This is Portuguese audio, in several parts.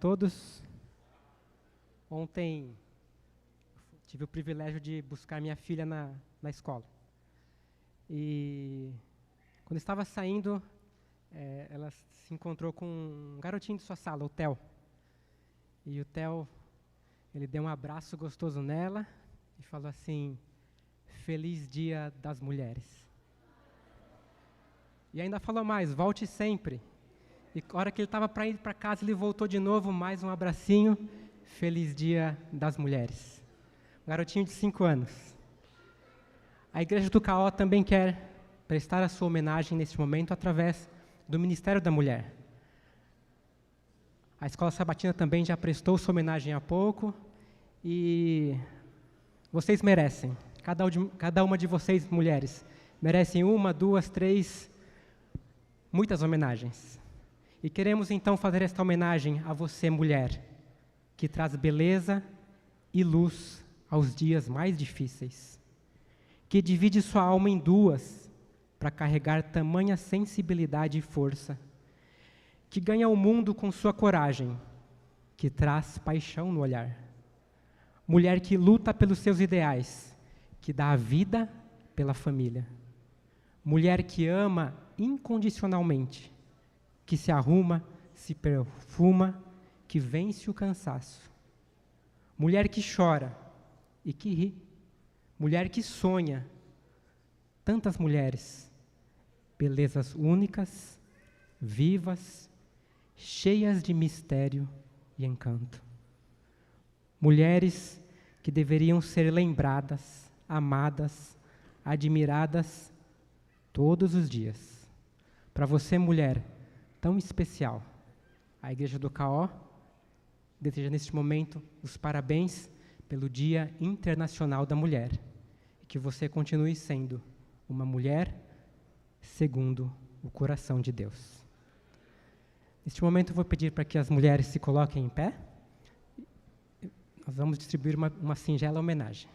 todos. Ontem tive o privilégio de buscar minha filha na escola. E quando estava saindo, ela se encontrou com um garotinho de sua sala, o Theo. E o Theo, ele deu um abraço gostoso nela e falou assim: Feliz Dia das Mulheres. E ainda falou mais: volte sempre. E na hora que ele estava para ir para casa, ele voltou de novo, mais um abracinho. Feliz Dia das Mulheres. Um garotinho de 5 anos. A Igreja do Caó também quer prestar a sua homenagem neste momento através do Ministério da Mulher. A Escola Sabatina também já prestou sua homenagem há pouco. E vocês merecem. Cada uma de vocês, mulheres, merecem 1, 2, 3, muitas homenagens. E queremos então fazer esta homenagem a você, mulher, que traz beleza e luz aos dias mais difíceis, que divide sua alma em duas para carregar tamanha sensibilidade e força, que ganha o mundo com sua coragem, que traz paixão no olhar. Mulher que luta pelos seus ideais, que dá a vida pela família. Mulher que ama incondicionalmente, que se arruma, se perfuma, que vence o cansaço. Mulher que chora e que ri. Mulher que sonha. Tantas mulheres, belezas únicas, vivas, cheias de mistério e encanto. Mulheres que deveriam ser lembradas, amadas, admiradas todos os dias. Para você, mulher tão especial, a Igreja do Caó deseja neste momento os parabéns pelo Dia Internacional da Mulher e que você continue sendo uma mulher segundo o coração de Deus. Neste momento eu vou pedir para que as mulheres se coloquem em pé. Nós vamos distribuir uma singela homenagem.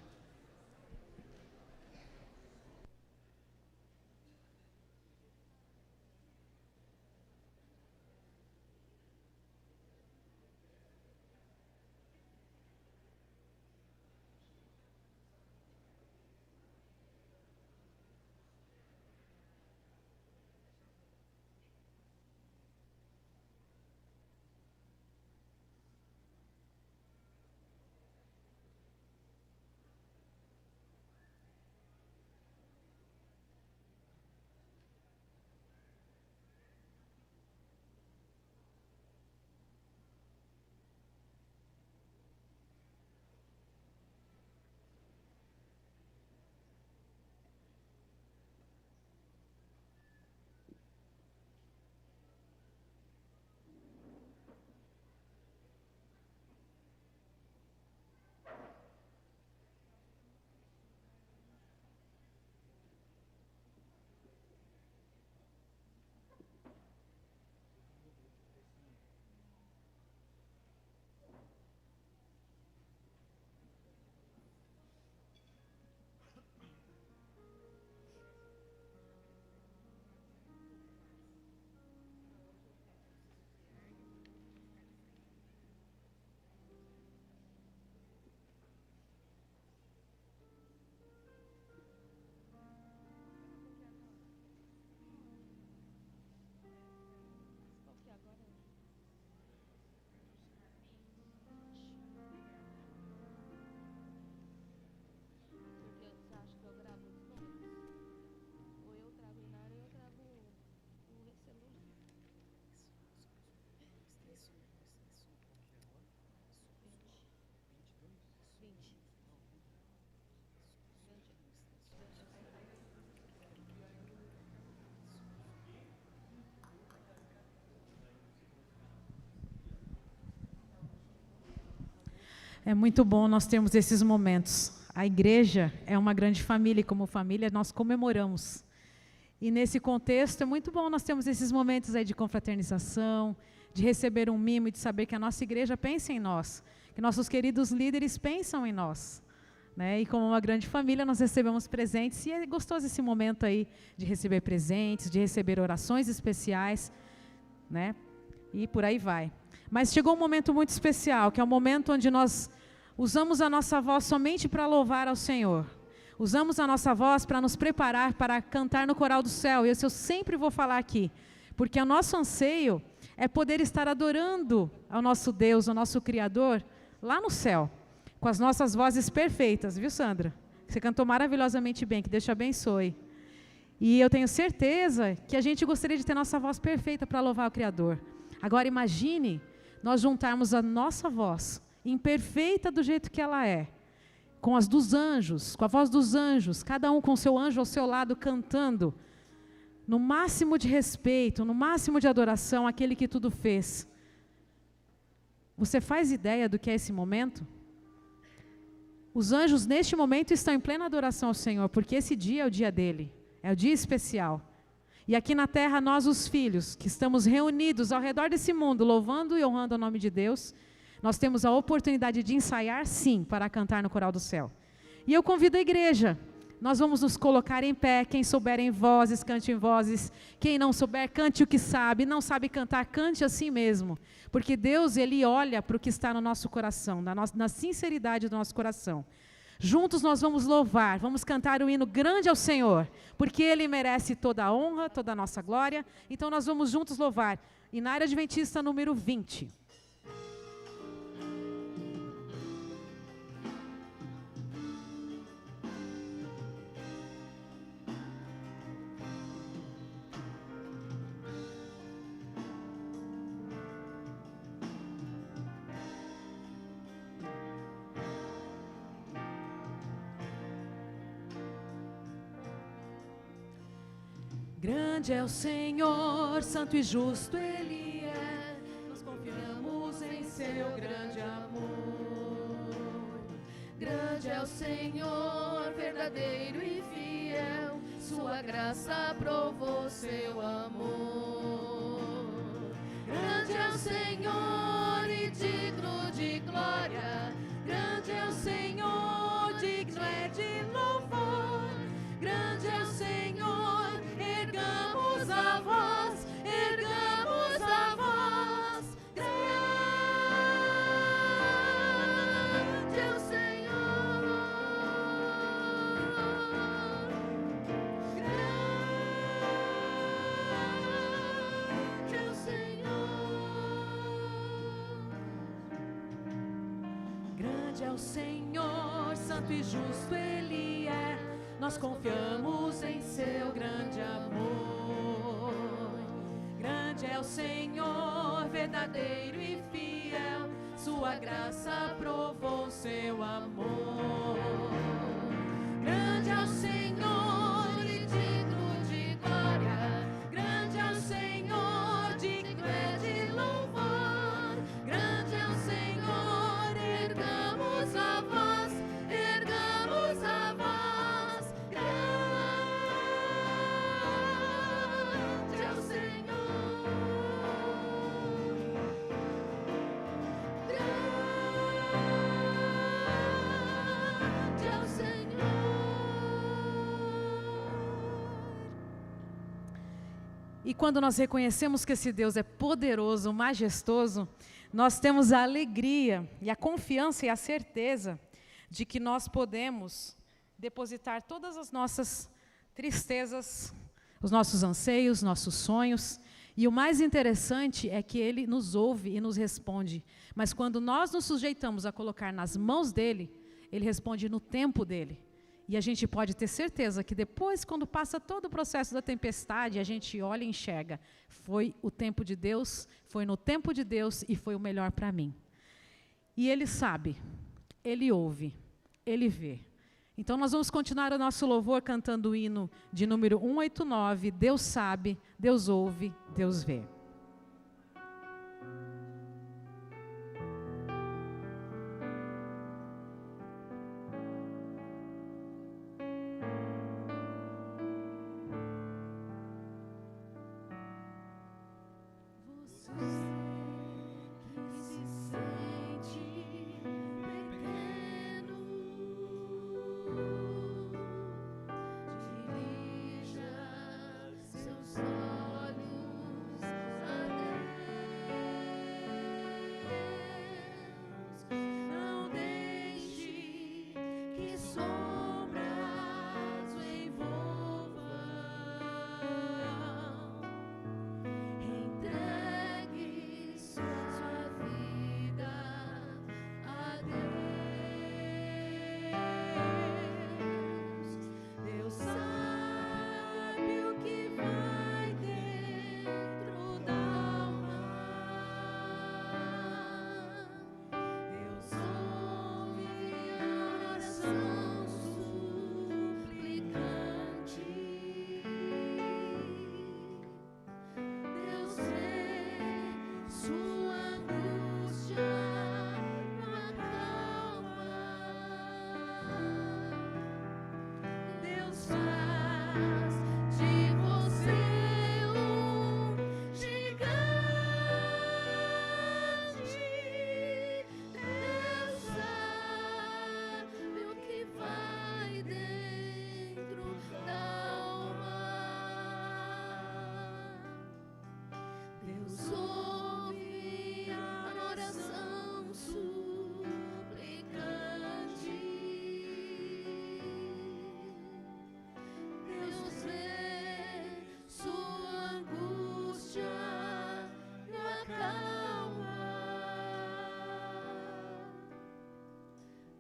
É muito bom nós termos esses momentos. A igreja é uma grande família e como família nós comemoramos. E nesse contexto é muito bom nós termos esses momentos aí de confraternização, de receber um mimo e de saber que a nossa igreja pensa em nós, que nossos queridos líderes pensam em nós. Né? E como uma grande família nós recebemos presentes e é gostoso esse momento aí de receber presentes, de receber orações especiais, né? E por aí vai. Mas chegou um momento muito especial, que é o momento onde nós usamos a nossa voz somente para louvar ao Senhor. Usamos a nossa voz para nos preparar para cantar no coral do céu. E isso eu sempre vou falar aqui, porque o nosso anseio é poder estar adorando ao nosso Deus, ao nosso Criador, lá no céu, com as nossas vozes perfeitas, viu, Sandra? Você cantou maravilhosamente bem, que Deus te abençoe. E eu tenho certeza que a gente gostaria de ter nossa voz perfeita para louvar o Criador. Agora imagine nós juntarmos a nossa voz, imperfeita do jeito que ela é, com as dos anjos, com a voz dos anjos, cada um com seu anjo ao seu lado cantando, no máximo de respeito, no máximo de adoração àquele que tudo fez. Você faz ideia do que é esse momento? Os anjos neste momento estão em plena adoração ao Senhor, porque esse dia é o dia dele, é o dia especial. E aqui na terra nós, os filhos, que estamos reunidos ao redor desse mundo, louvando e honrando o nome de Deus, nós temos a oportunidade de ensaiar, sim, para cantar no coral do céu. E eu convido a igreja, nós vamos nos colocar em pé, quem souber em vozes, cante em vozes, quem não souber, cante o que sabe, não sabe cantar, cante assim mesmo, porque Deus, Ele olha para o que está no nosso coração, na sinceridade do nosso coração. Juntos nós vamos louvar, vamos cantar o hino grande ao Senhor, porque Ele merece toda a honra, toda a nossa glória. Então nós vamos juntos louvar. Inária Adventista número 20. Grande é o Senhor, santo e justo Ele é, nós confiamos em seu grande amor. Grande é o Senhor, verdadeiro e fiel, sua graça provou seu amor. Grande é o Senhor e digno de glória, grande é o Senhor, digno é de louvor. Grande é o Senhor, ergamos a voz, ergamos a voz. Grande é o Senhor, grande é o Senhor. Grande é o Senhor, santo e justo Ele é, nós confiamos em seu grande amor. Grande é o Senhor, verdadeiro e fiel, sua graça provou seu amor. Grande é o Senhor e digno de glória, grande é o Senhor, digno é de louvor. Grande é o Senhor, ergamos a voz, ergamos a voz. E quando nós reconhecemos que esse Deus é poderoso, majestoso, nós temos a alegria e a confiança e a certeza de que nós podemos depositar todas as nossas tristezas, os nossos anseios, nossos sonhos. E o mais interessante é que Ele nos ouve e nos responde. Mas quando nós nos sujeitamos a colocar nas mãos dEle, Ele responde no tempo dEle. E a gente pode ter certeza que depois, quando passa todo o processo da tempestade, a gente olha e enxerga. Foi o tempo de Deus, foi no tempo de Deus e foi o melhor para mim. E Ele sabe, Ele ouve, Ele vê. Então nós vamos continuar o nosso louvor cantando o hino de número 189, Deus sabe, Deus ouve, Deus vê. Dirija seus olhos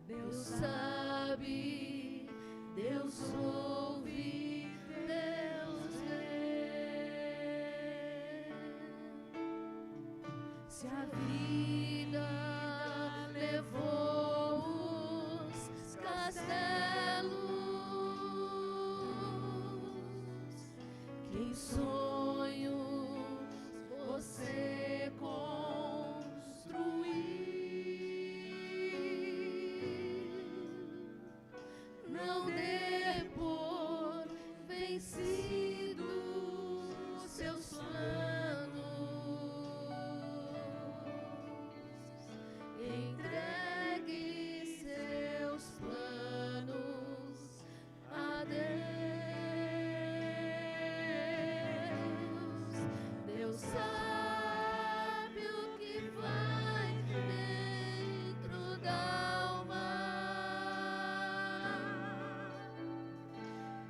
Deus sabe, Deus ouve, Deus vê. Se a vida levou os castelos que em sonhos você construiu, não dê por vencidos seus planos. Entregue seus planos a Deus. Deus sabe o que vai dentro da alma.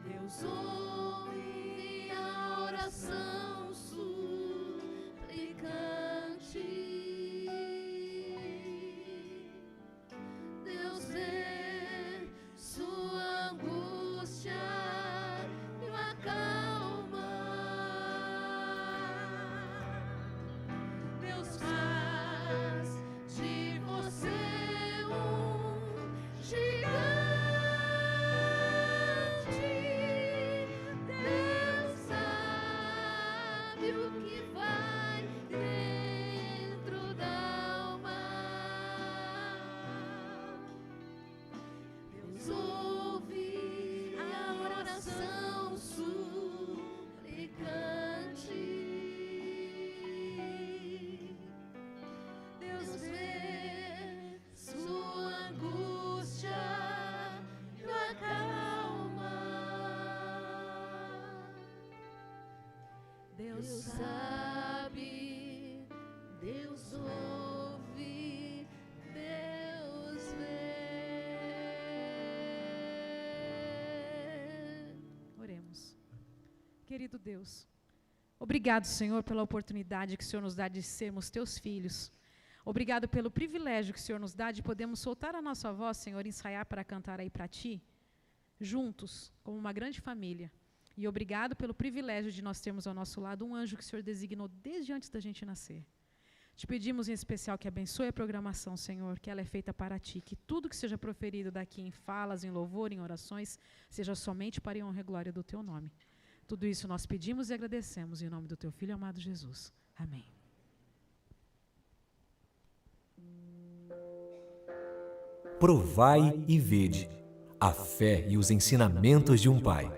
Deus ouve a oração suplicante. Deus vê sua angústia e o acalma. Deus faz de você um gigante. Deus sabe o que vai dentro da alma. Deus ouve a oração suplicante. Deus vê sua angústia e o acalma. Deus sabe, Deus ouve, Deus vê. Oremos. Querido Deus, obrigado, Senhor, pela oportunidade que o Senhor nos dá de sermos teus filhos. Obrigado pelo privilégio que o Senhor nos dá de podermos soltar a nossa voz, Senhor, e ensaiar para cantar aí para Ti, juntos, como uma grande família. E obrigado pelo privilégio de nós termos ao nosso lado um anjo que o Senhor designou desde antes da gente nascer. Te pedimos em especial que abençoe a programação, Senhor, que ela é feita para Ti, que tudo que seja proferido daqui em falas, em louvor, em orações, seja somente para a honra e glória do Teu nome. Tudo isso nós pedimos e agradecemos em nome do Teu Filho amado Jesus. Amém. Provai e vede a fé e os ensinamentos de um pai.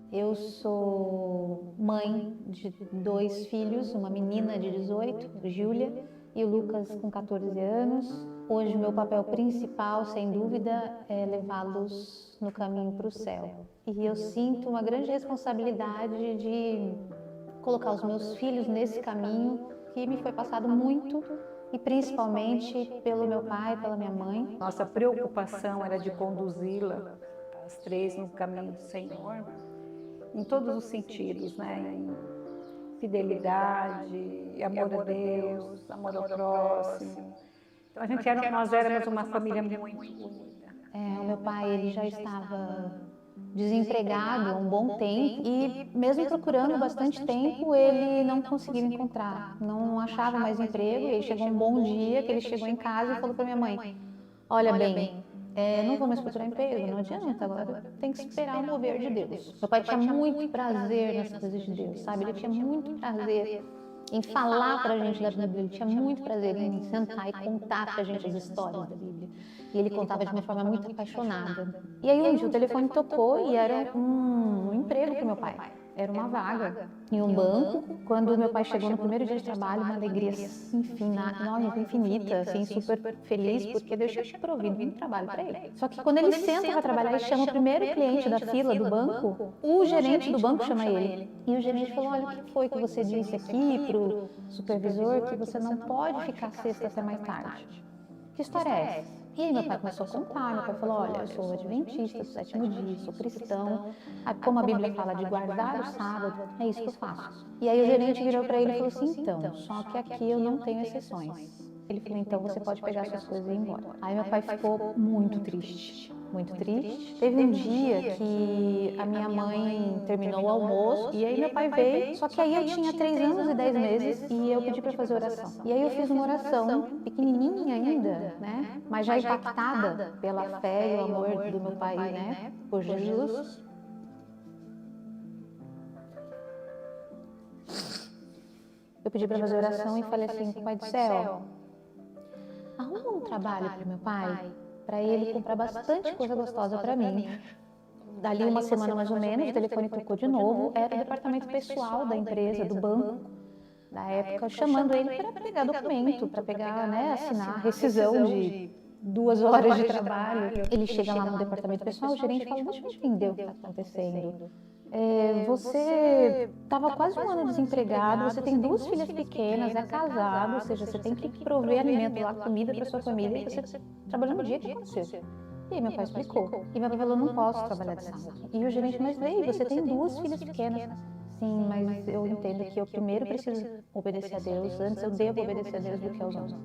Eu sou mãe de 2 filhos, uma menina de 18, Júlia, e o Lucas com 14 anos. Hoje, meu papel principal, sem dúvida, é levá-los no caminho para o céu. E eu sinto uma grande responsabilidade de colocar os meus filhos nesse caminho que me foi passado muito, e principalmente pelo meu pai, pela minha mãe. Nossa preocupação era de conduzi-la, as 3, no caminho do Senhor, em todos os sentidos, né? Em fidelidade, amor a Deus, amor ao próximo. Então, nós éramos uma família muito unida. O meu pai, ele já estava desempregado há um bom tempo e mesmo procurando bastante tempo, ele não conseguiu encontrar, não achava mais emprego. E aí chegou um bom dia que ele chegou em casa e falou para minha mãe: olha bem, não vou mais procurar emprego, não adianta, agora tem que esperar o mover de Deus. Meu pai tinha muito prazer nas coisas de Deus, sabe? Ele tinha muito prazer em falar pra gente da Bíblia, ele tinha muito prazer em sentar e contar pra gente as histórias da Bíblia. E ele contava de uma forma muito apaixonada. E aí um dia o telefone tocou e era um emprego pro meu pai. Era uma vaga em um banco. Quando meu pai chegou no primeiro dia de trabalho, uma alegria, enfim, infinita, assim, super feliz, porque Deus tinha provido um trabalho para ele. Só que quando ele senta para trabalhar e chama o primeiro cliente da fila do banco, o gerente do banco chama ele. E o gerente falou: olha, o que foi que você disse aqui pro supervisor que você não pode ficar sexta até mais tarde? Que história é essa? E aí meu pai começou a contar. Meu pai falou: olha, eu sou adventista do 7º dia, sou cristão. Como a Bíblia fala de guardar o sábado, é isso que eu faço. E aí o gerente virou para ele e falou assim: então, só que aqui eu não tenho exceções. Ele falou, então você pode pegar suas coisas e ir embora. Aí meu pai ficou muito triste, muito triste. Teve um dia que a minha mãe terminou o almoço e aí meu pai veio, só que aí eu tinha 3 anos e 10 meses e eu pedi para fazer oração. E aí eu fiz uma oração, pequenininha ainda, né? Mas já impactada pela fé e o amor do meu pai, né? Por Jesus. Eu pedi para fazer oração e falei assim, Pai do céu, arruma um trabalho para meu pai, para ele comprar bastante coisa gostosa para mim. Dali uma semana mais ou menos, o telefone tocou de novo, era o departamento pessoal da empresa, do banco, da época, chamando ele para pegar documento, para pegar, né, assinar rescisão de 2 horas de trabalho. Ele chega lá no departamento pessoal, o gerente fala, deixa eu entender o que está acontecendo. Você estava quase 1 ano desempregado, você tem 2 filhas pequenas, é casado, ou seja, você tem que prover alimento lá, comida para sua família, e você trabalhando no dia que aconteceu. E aí meu pai explicou. E meu pai falou, não posso trabalhar de sábado. E o gerente, mas veio, você tem 2 filhas pequenas. Sim, mas eu entendo que eu primeiro preciso obedecer a Deus, antes eu devo obedecer a Deus do que aos homens.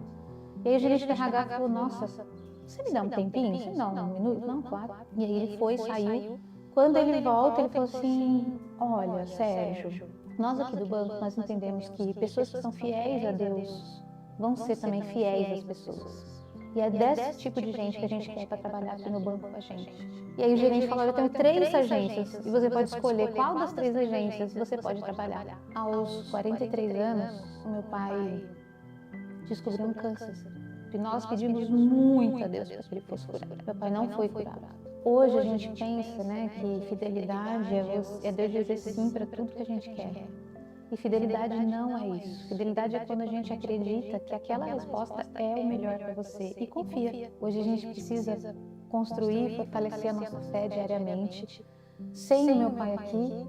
E aí o gerente do RH falou, nossa, você me dá um tempinho? Você me dá um minuto? Não, claro. E aí ele foi, saiu. Quando ele volta, ele falou assim, olha, Sérgio, nós aqui do banco, nós entendemos que pessoas que são fiéis a Deus vão ser também fiéis às pessoas. E é desse tipo de gente que a gente quer para trabalhar aqui no banco com a gente. E aí o gerente falou, eu tenho 3 agências e você pode escolher qual das 3 agências você pode trabalhar. Aos 43 anos, o meu pai descobriu um câncer. E nós pedimos muito a Deus para que ele fosse curado. Meu pai não foi curado. Hoje a gente pensa, né, que fidelidade é Deus dizer sim para tudo que a gente quer. E fidelidade não é isso. Fidelidade é quando a gente acredita que aquela resposta é o melhor para você e confia. Hoje a gente precisa construir e fortalecer a nossa fé diariamente, sem o meu pai aqui,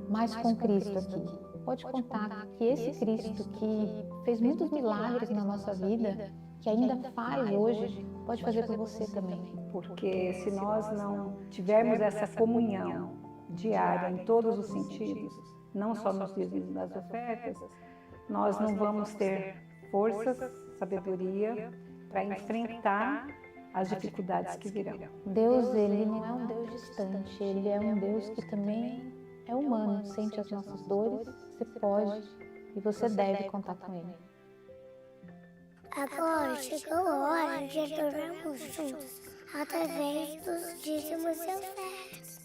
mas com Cristo aqui. Pode contar que esse Cristo que fez muitos milagres na nossa vida, que ainda faz hoje, pode fazer por você também. Porque se nós não tivermos essa comunhão diária em todos os sentidos, não só nos dízimos das ofertas, nós não vamos ter forças, sabedoria para enfrentar as dificuldades que virão. Deus, ele não é um Deus distante, ele é um Deus que também é humano, sente as nossas dores, você pode e você deve contar com ele. Agora chegou a hora de adorarmos juntos, através dos dízimos e ofertas.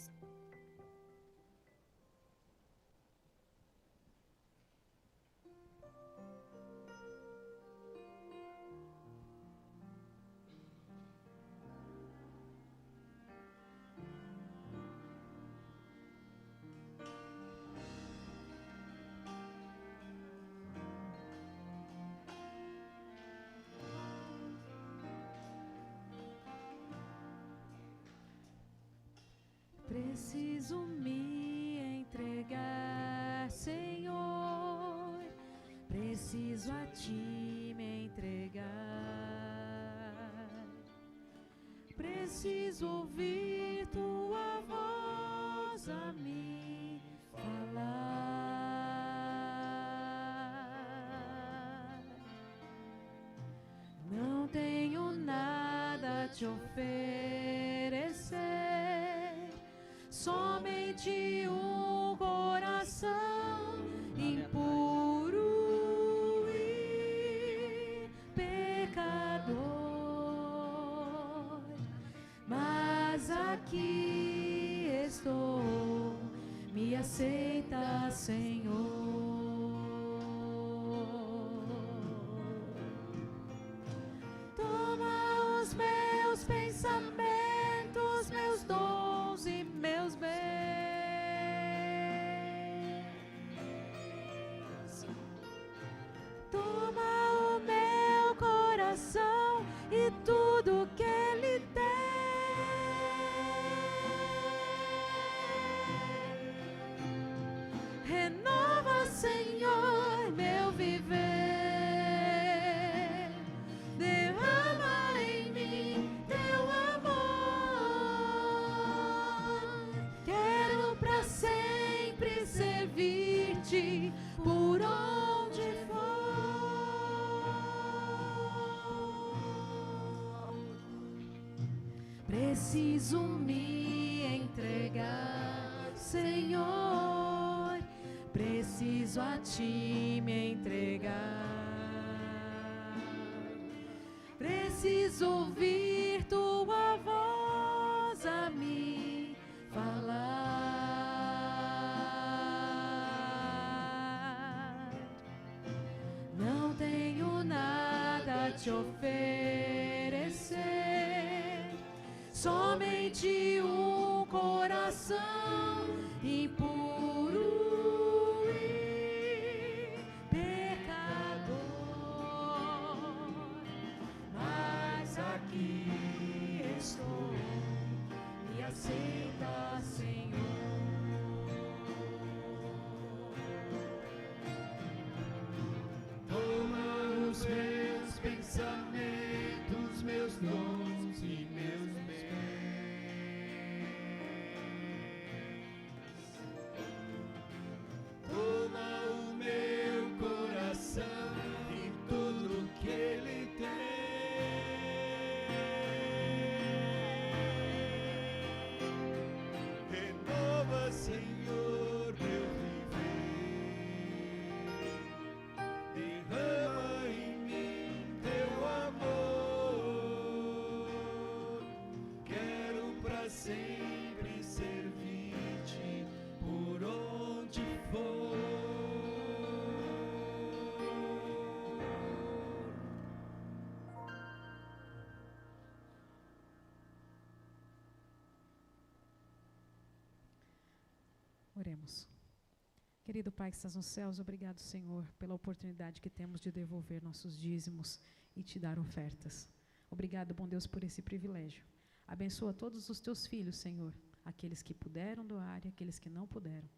Preciso me entregar, Senhor. Preciso a Ti me entregar. Preciso ouvir Tua voz a me falar. Não tenho nada a Te oferecer. Somente um coração impuro e pecador, mas aqui estou, me aceita, Senhor. Toma os meus pensamentos, meus dons e meus bens, preciso me entregar, Senhor, preciso a Ti me entregar. Preciso ouvir Tua voz a me falar. Não tenho nada a Te oferecer, somente um coração impuro e pecador. Mas aqui estou, me aceita, Senhor. Toma os meus pensamentos, meus dons e meus bens. Toma o meu coração e tudo que ele tem. Renova, Senhor, meu viver. Derrama em mim teu amor. Quero pra sempre servir-te por onde for. Oremos. Querido Pai que estás nos céus, obrigado, Senhor, pela oportunidade que temos de devolver nossos dízimos e te dar ofertas. Obrigado, bom Deus, por esse privilégio. Abençoa todos os teus filhos, Senhor, aqueles que puderam doar e aqueles que não puderam.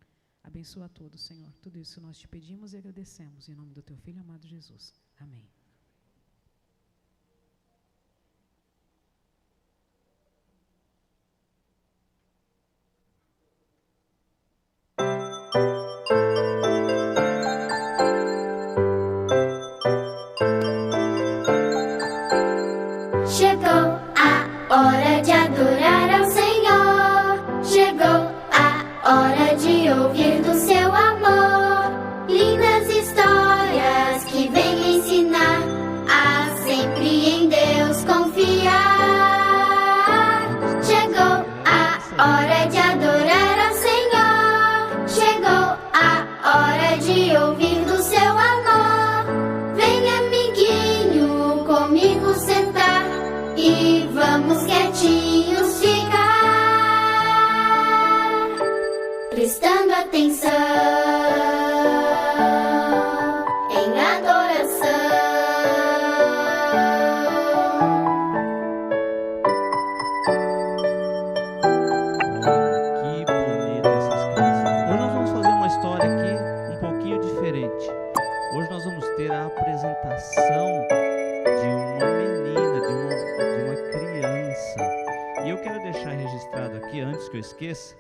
Abençoa a todos, Senhor. Tudo isso nós te pedimos e agradecemos, em nome do teu Filho amado Jesus. Amém. Chegou a hora de adorar ao Senhor. Chegou a hora de ouvir do seu amor. Lindas histórias que vêm ensinar a sempre em Deus confiar. Chegou a hora de adorar ao Senhor. Chegou a hora de ouvir do seu amor. Vem, amiguinho, comigo sentar e vamos quietinhos ficar, prestando atenção em adoração. Que bonita essas crianças. Hoje nós vamos fazer uma história aqui um pouquinho diferente. Hoje nós vamos ter a apresentação de uma menina, de uma criança. E eu quero deixar registrado aqui, antes que eu esqueça,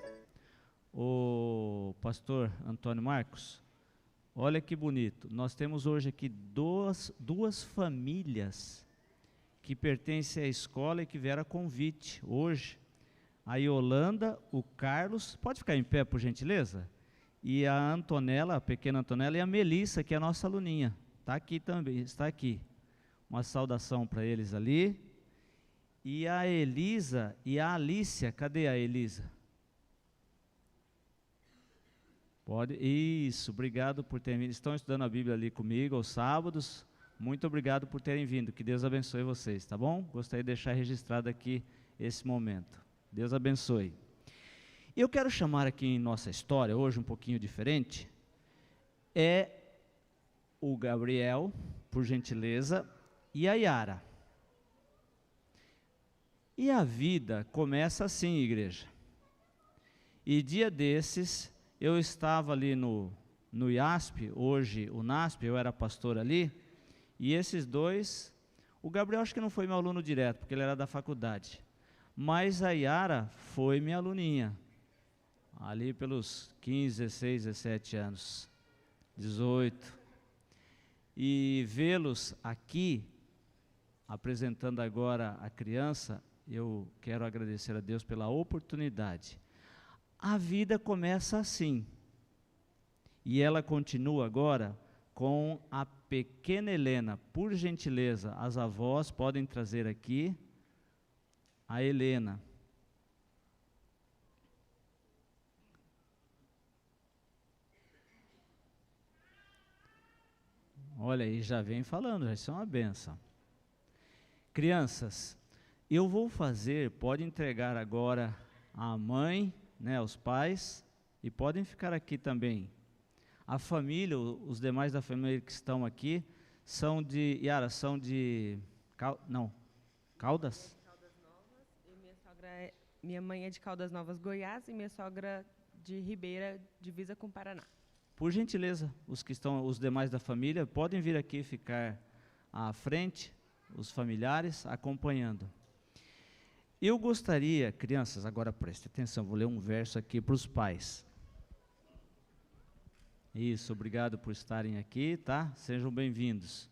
o pastor Antônio Marcos. Olha que bonito. Nós temos hoje aqui duas famílias que pertencem à escola e que vieram a convite hoje. A Yolanda, o Carlos, pode ficar em pé, por gentileza? E a Antonella, a pequena Antonella, e a Melissa, que é a nossa aluninha. Está aqui também, está aqui. Uma saudação para eles ali. E a Elisa e a Alícia, cadê a Elisa? Pode, isso, obrigado por terem vindo. Estão estudando a Bíblia ali comigo aos sábados. Muito obrigado por terem vindo. Que Deus abençoe vocês, tá bom? Gostaria de deixar registrado aqui esse momento. Deus abençoe. Eu quero chamar aqui em nossa história, hoje um pouquinho diferente, é o Gabriel, por gentileza, e a Yara. E a vida começa assim, igreja. E dia desses, eu estava ali no IASP, hoje o NASP, eu era pastor ali, e esses dois, o Gabriel acho que não foi meu aluno direto, porque ele era da faculdade, mas a Yara foi minha aluninha, ali pelos 15, 16, 17 anos, 18. E vê-los aqui, apresentando agora a criança, eu quero agradecer a Deus pela oportunidade. A vida começa assim. E ela continua agora com a pequena Helena. Por gentileza, as avós podem trazer aqui a Helena. Olha aí, já vem falando, já isso é uma benção. Crianças, eu vou fazer, pode entregar agora à mãe, né, aos pais, e podem ficar aqui também. A família, os demais da família que estão aqui, são de, Yara, são de, Caldas? Caldas Novas, e minha mãe é de Caldas Novas, Goiás, e minha sogra de Ribeira, divisa com Paraná. Por gentileza, os demais da família, podem vir aqui ficar à frente, os familiares, acompanhando. Eu gostaria, crianças, agora preste atenção, vou ler um verso aqui para os pais. Isso, obrigado por estarem aqui, tá? Sejam bem-vindos.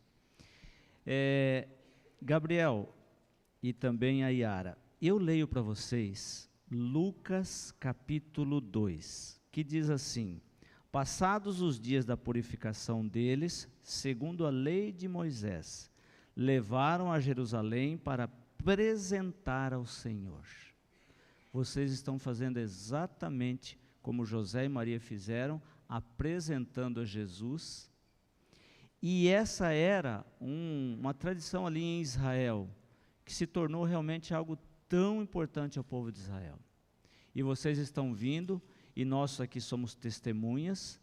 Gabriel e também a Yara, eu leio para vocês Lucas capítulo 2, que diz assim: passados os dias da purificação deles, segundo a lei de Moisés, levaram a Jerusalém para apresentar ao Senhor. Vocês estão fazendo exatamente como José e Maria fizeram, apresentando a Jesus. E essa era uma tradição ali em Israel, que se tornou realmente algo tão importante ao povo de Israel. E vocês estão vindo, e nós aqui somos testemunhas,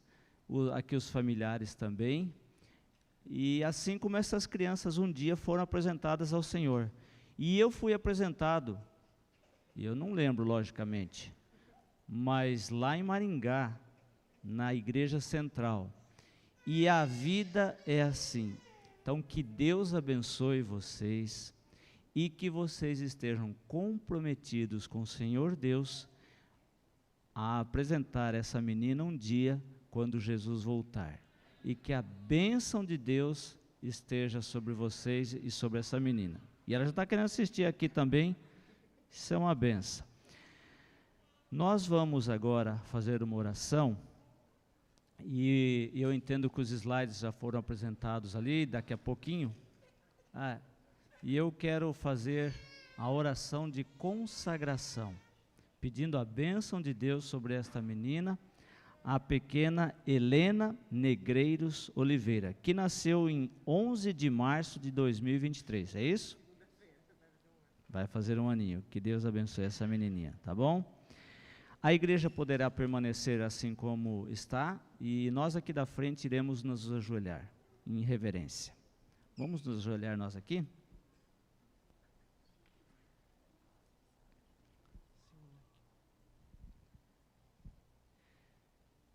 aqui os familiares também, e assim como essas crianças um dia foram apresentadas ao Senhor. E eu fui apresentado, e eu não lembro logicamente, mas lá em Maringá, na igreja central, e a vida é assim. Então que Deus abençoe vocês, e que vocês estejam comprometidos com o Senhor Deus, a apresentar essa menina um dia, quando Jesus voltar. E que a bênção de Deus esteja sobre vocês e sobre essa menina. E ela já está querendo assistir aqui também, isso é uma bênção. Nós vamos agora fazer uma oração, e eu entendo que os slides já foram apresentados ali, daqui a pouquinho. E eu quero fazer a oração de consagração, pedindo a bênção de Deus sobre esta menina, a pequena Helena Negreiros Oliveira, que nasceu em 11 de março de 2023, é isso? Vai fazer um aninho. Que Deus abençoe essa menininha, tá bom? A igreja poderá permanecer assim como está, e nós aqui da frente iremos nos ajoelhar em reverência. Vamos nos ajoelhar nós aqui?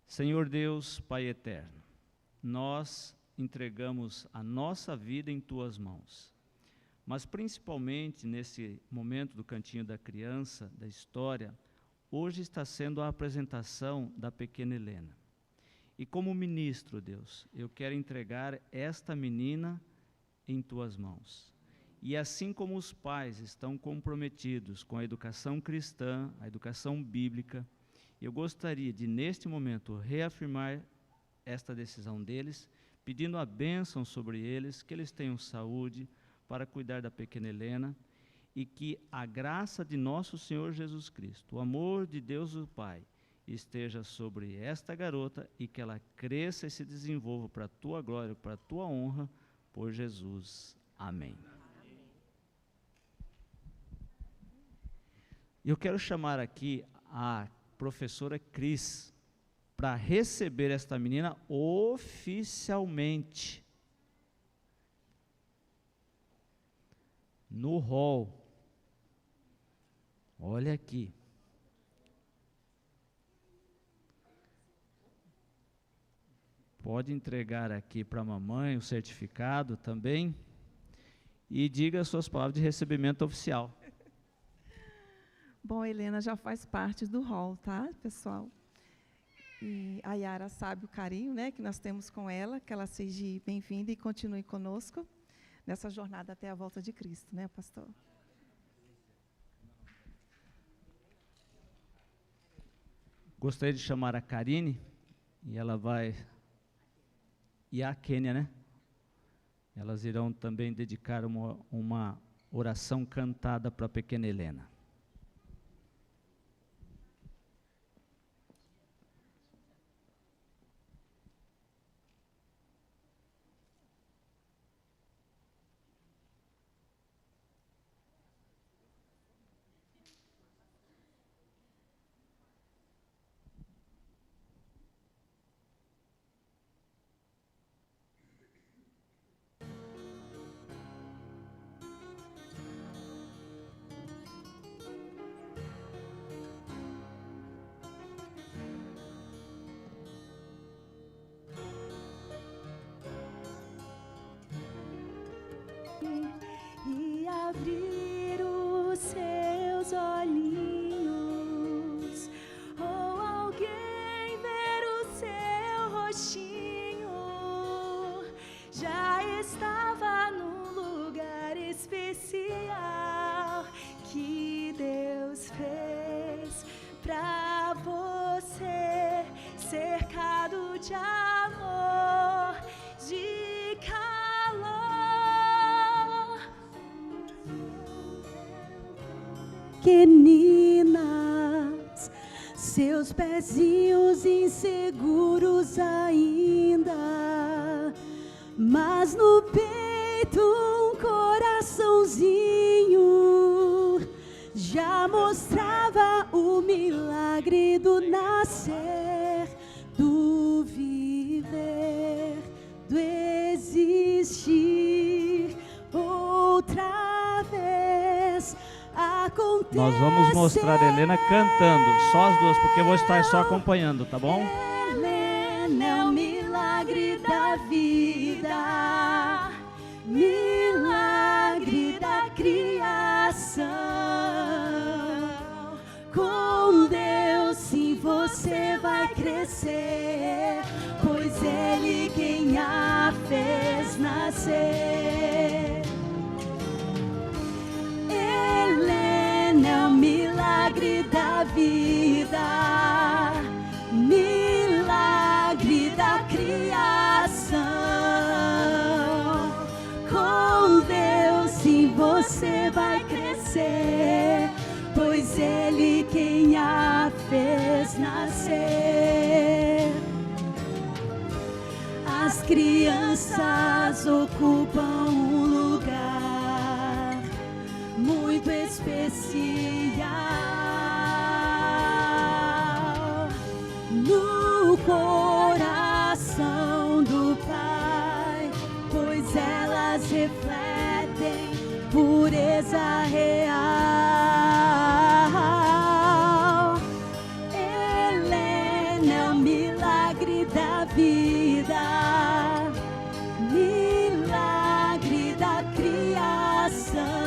Senhor Deus, Pai eterno, nós entregamos a nossa vida em Tuas mãos, mas principalmente nesse momento do Cantinho da Criança, da história, hoje está sendo a apresentação da pequena Helena. E como ministro, Deus, eu quero entregar esta menina em Tuas mãos. E assim como os pais estão comprometidos com a educação cristã, a educação bíblica, eu gostaria de, neste momento, reafirmar esta decisão deles, pedindo a bênção sobre eles, que eles tenham saúde para cuidar da pequena Helena, e que a graça de nosso Senhor Jesus Cristo, o amor de Deus o Pai, esteja sobre esta garota, e que ela cresça e se desenvolva para a Tua glória, para a Tua honra, por Jesus. Amém. Eu quero chamar aqui a professora Cris, para receber esta menina oficialmente no hall. Olha aqui. Pode entregar aqui para a mamãe o certificado também, e diga as suas palavras de recebimento oficial. Bom, a Helena já faz parte do hall, tá, pessoal? E a Yara sabe o carinho, né, que nós temos com ela, que ela seja bem-vinda e continue conosco nessa jornada até a volta de Cristo, né, pastor? Gostaria de chamar a Karine, e ela vai... E a Kênia, né? Elas irão também dedicar uma oração cantada para a pequena Helena. E abrir os seus olhinhos, ou alguém ver o seu rostinho, já estava num lugar especial que Deus fez pra você, cercado de amor, de calor. Pequeninas, seus pezinhos inseguros ainda, mas no peito um coraçãozinho já mostrava o milagre do nascer, do viver, do existir outra vez. Nós vamos mostrar a Helena cantando, só as duas, porque eu vou estar só acompanhando, tá bom? Helena é o milagre da vida, milagre da criação. Com Deus sim você vai crescer, pois Ele quem a fez nascer. É o milagre da vida, milagre da criação. Com Deus sim você vai crescer, pois Ele quem a fez nascer. As crianças ocupam um lugar muito especial no coração do Pai, pois elas refletem pureza real. Helena é o milagre da vida, milagre da criação.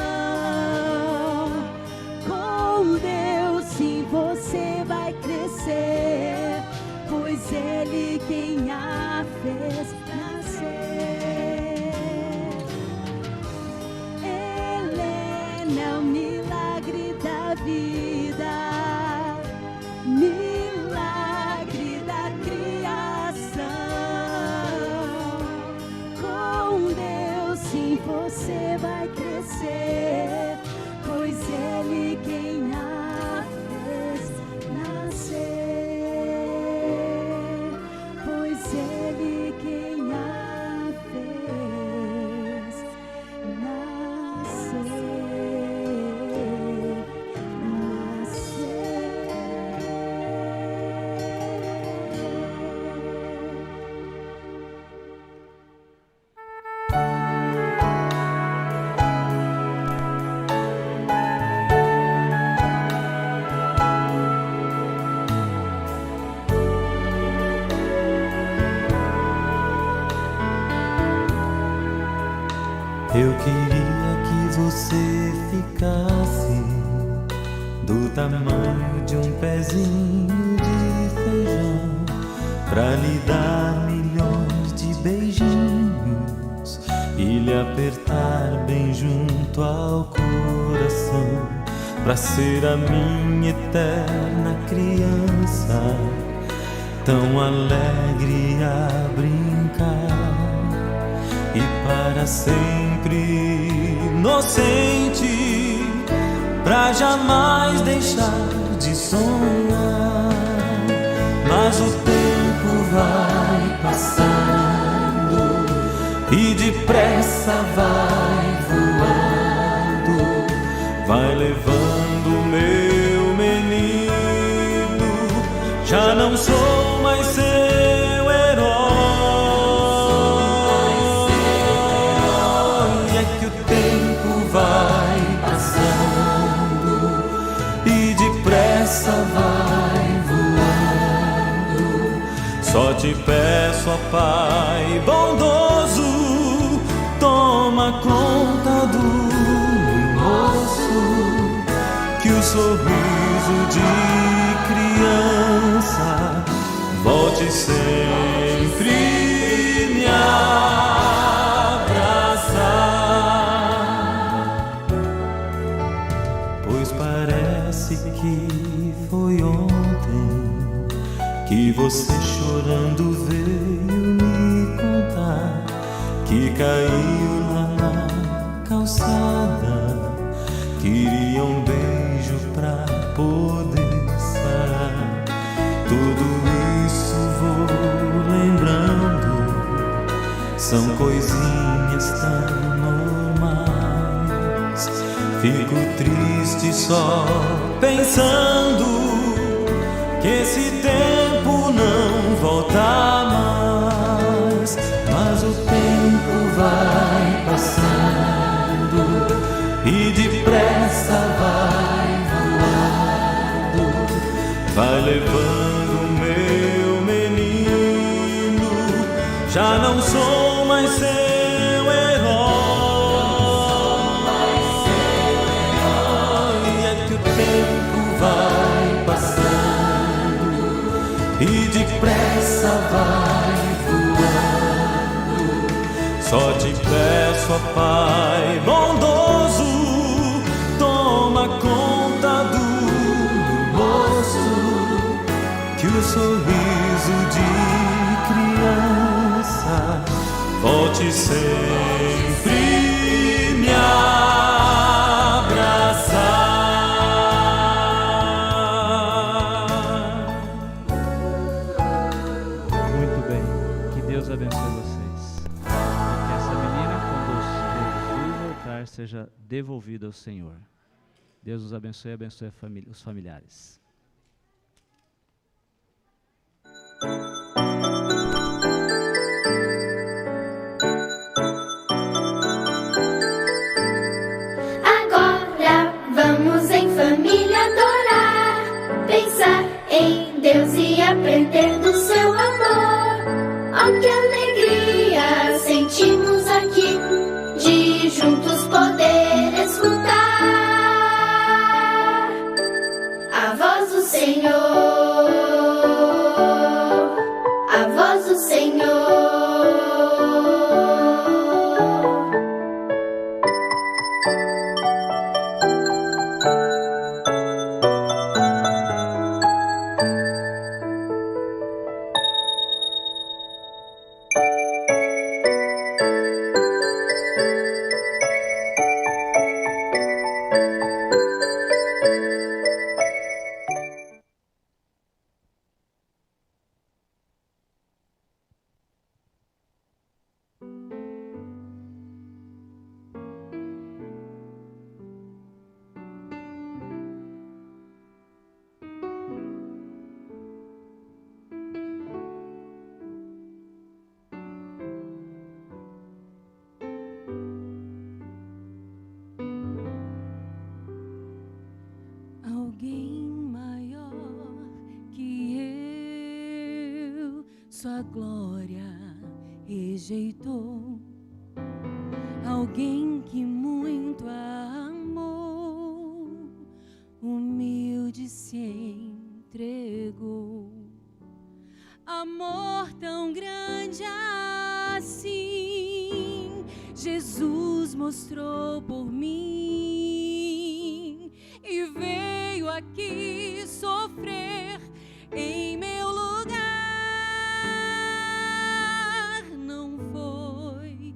Você vai crescer, pois Ele quem a fez nascer. Helena é o milagre da vida, milagre da criação. Com Deus sim você vai crescer, pois Ele quem a pois Ele quem a fez nascer. Eu queria que você ficasse do tamanho de um pezinho de feijão, pra lhe dar milhões de beijinhos e lhe apertar bem junto ao coração. pra ser a minha eterna criança, tão alegre a brincar e para sempre inocente, pra jamais deixar de sonhar. Mas o tempo vai passando e depressa vai voando, vai levando meu menino. Já não sou mais seu herói. É que o tempo vai passando e depressa vai voando. Só te peço, ó Pai bondoso, toma conta do moço, que o sorriso de criança volte sempre me abraçar. Pois parece que foi ontem que você chorando veio me contar que caiu lá na calçada, queria um beijo pra poder sarar. Tudo isso vou lembrando, são coisinhas tão normais. Fico triste só pensando que esse tempo não volta mais. Mas o tempo vai passando e depressa vai voando, vai levando meu menino. Já não sou mais seu herói. É que o tempo vai passando e depressa vai voando. Só te peço, ó Pai bondoso, toma conta do moço, que o sorriso de criança volte sempre me abraçar. Muito bem, que Deus abençoe vocês. E que essa menina, quando Jesus voltar, seja devolvida ao Senhor. Deus os abençoe e abençoe a família, os familiares. Agora vamos em família adorar, pensar em Deus e aprender do seu amor. Oh, que alegria sentimos aqui de juntos poder escutar a voz do Senhor, a voz do Senhor. Alguém maior que eu, sua glória rejeitou. Alguém que muito a amou, humilde se entregou. Amor tão grande assim, Jesus mostrou por mim. e veio aqui sofrer em meu lugar. Não foi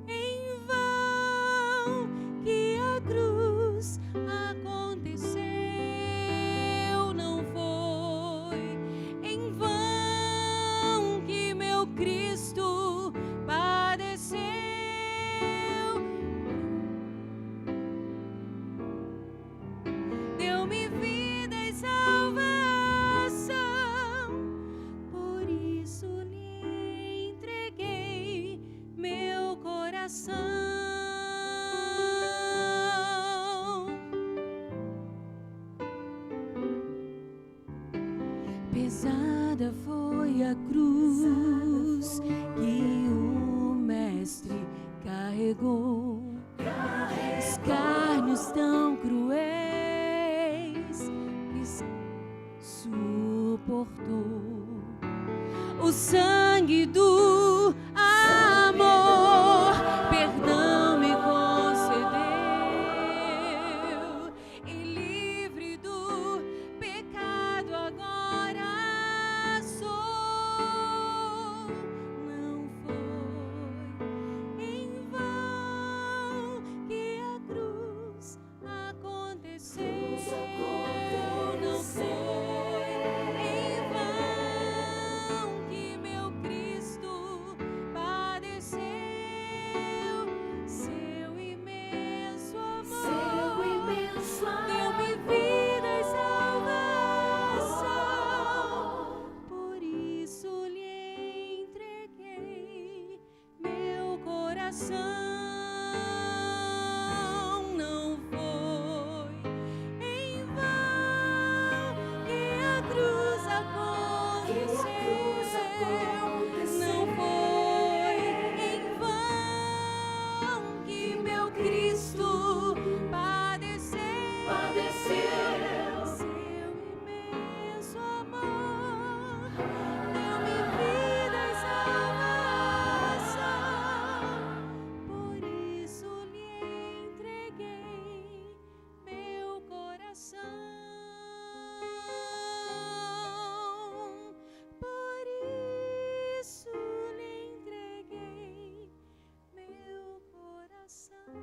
em vão que a cruz aconteceu. Não foi em vão que meu Cristo padeceu. Deu-me vida e salvação, por isso lhe entreguei meu coração. Pesada foi a cruz que o Mestre carregou, escárnios tão cruéis que suportou. O sangue do amor perdão me concedeu, e livre do pecado agora sou. Não foi em vão que a cruz aconteceu. Não foi em vão que meu Cristo padeceu. Seu imenso amor deu-me vida e salvação, por isso lhe entreguei meu coração. Não foi em vão que a cruz aconteceu. Não foi em vão que meu Cristo padeceu. Seu imenso amor deu-me vida e salvação, por isso lhe entreguei meu coração. Por isso lhe entreguei meu coração.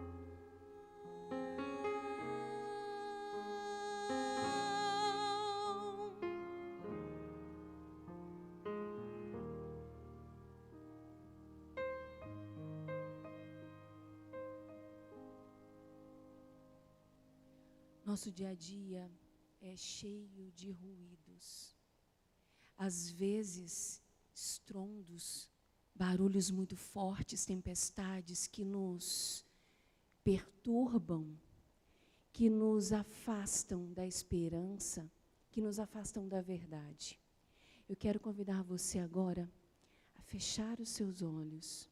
Nosso dia a dia é cheio de ruídos. Às vezes, estrondos, barulhos muito fortes, tempestades que nos perturbam, que nos afastam da esperança, que nos afastam da verdade. Eu quero convidar você agora a fechar os seus olhos,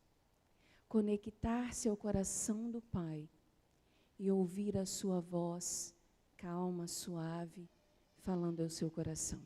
conectar-se ao coração do Pai e ouvir a sua voz calma, suave, falando ao seu coração.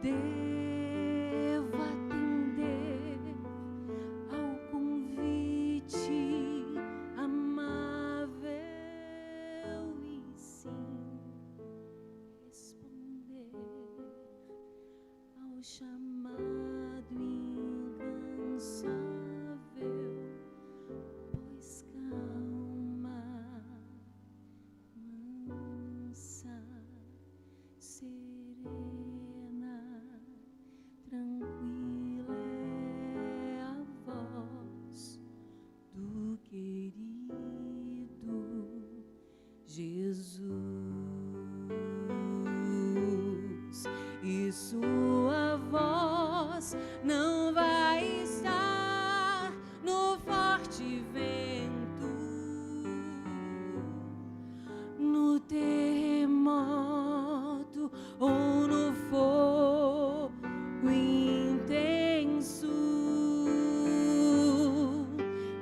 Deus chamado incansável, pois calma, mansa, serena, tranquila é a voz do querido Jesus, e sua voz não vai estar no forte vento, no terremoto ou no fogo intenso,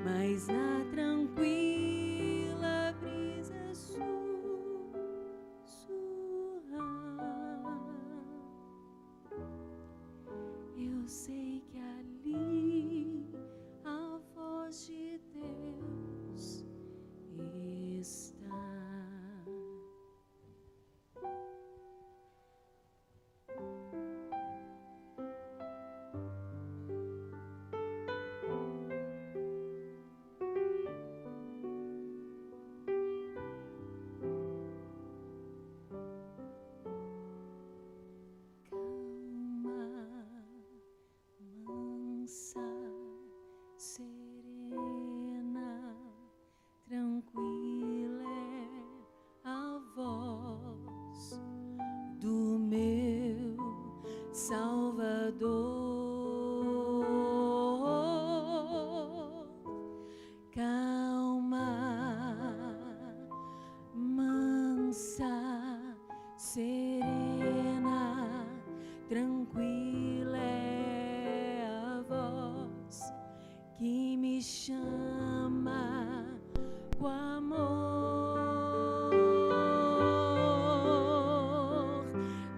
mas na tranquila brisa sussurrar. Eu sei que ali a voz de Deus está. Mansa, serena, tranquila é a voz do meu Salvador. Calma, mansa, serena, tranquila é a voz que me chama com amor.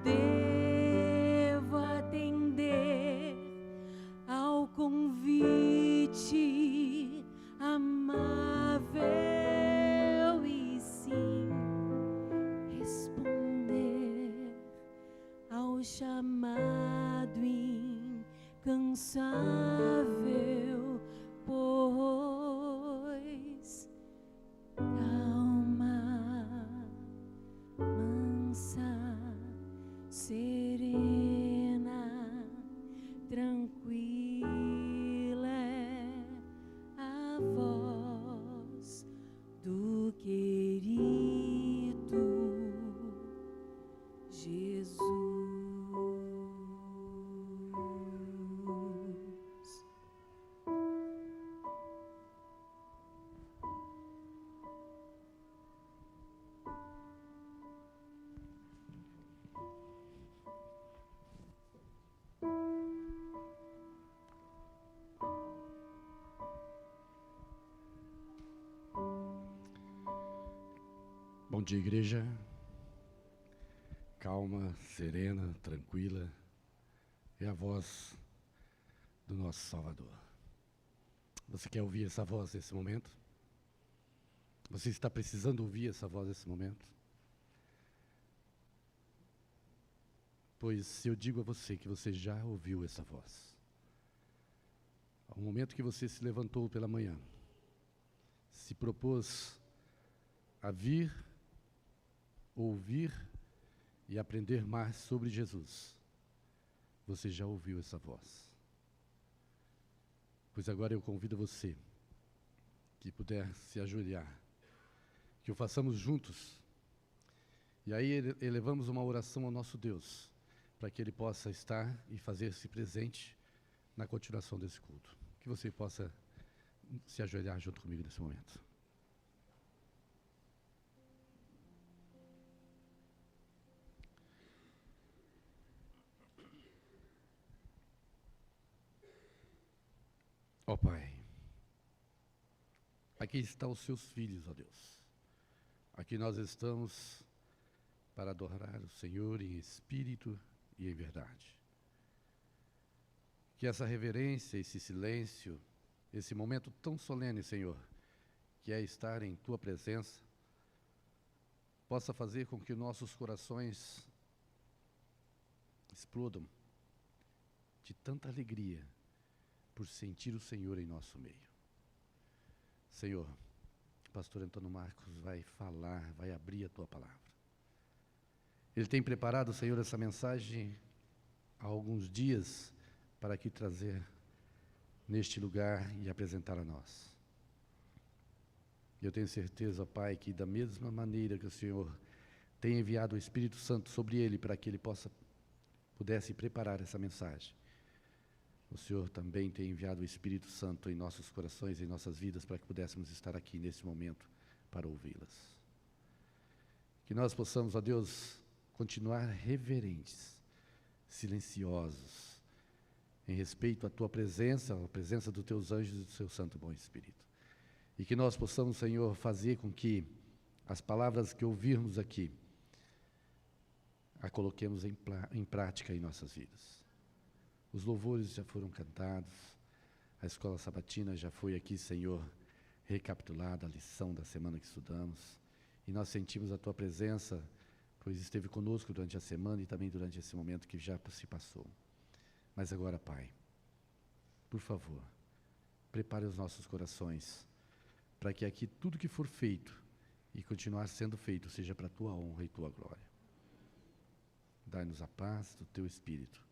Devo atender ao convite amável e sim responder ao chamado incansável, pois calma, mansa, serena, tranquila é a voz do querido Jesus. Bom dia, igreja. Calma, serena, tranquila é a voz do nosso Salvador. Você quer ouvir essa voz nesse momento? Você está precisando ouvir essa voz nesse momento? Pois se eu digo a você que você já ouviu essa voz, ao momento que você se levantou pela manhã, se propôs a vir, ouvir e aprender mais sobre Jesus, você já ouviu essa voz. Pois agora eu convido você que puder se ajoelhar, que o façamos juntos, e aí elevamos uma oração ao nosso Deus, para que Ele possa estar e fazer-se presente na continuação desse culto. Que você possa se ajoelhar junto comigo nesse momento. Ó Pai, aqui estão os seus filhos, ó Deus. Aqui nós estamos para adorar o Senhor em espírito e em verdade. Que essa reverência, esse silêncio, esse momento tão solene, Senhor, que é estar em Tua presença, possa fazer com que nossos corações explodam de tanta alegria por sentir o Senhor em nosso meio. Senhor, o pastor Antônio Marcos vai falar, vai abrir a tua palavra. Ele tem preparado, Senhor, essa mensagem há alguns dias para aqui trazer neste lugar e apresentar a nós. Eu tenho certeza, Pai, que da mesma maneira que o Senhor tem enviado o Espírito Santo sobre ele para que ele pudesse preparar essa mensagem, o Senhor também tem enviado o Espírito Santo em nossos corações, em nossas vidas, para que pudéssemos estar aqui nesse momento para ouvi-las. Que nós possamos, ó Deus, continuar reverentes, silenciosos, em respeito à tua presença, à presença dos teus anjos e do seu Santo Bom Espírito. E que nós possamos, Senhor, fazer com que as palavras que ouvirmos aqui a coloquemos em prática em nossas vidas. Os louvores já foram cantados, a escola sabatina já foi aqui, Senhor, recapitulada, a lição da semana que estudamos, e nós sentimos a tua presença, pois esteve conosco durante a semana e também durante esse momento que já se passou. Mas agora, Pai, por favor, prepare os nossos corações para que aqui tudo que for feito e continuar sendo feito seja para a tua honra e tua glória. Dai-nos a paz do teu Espírito.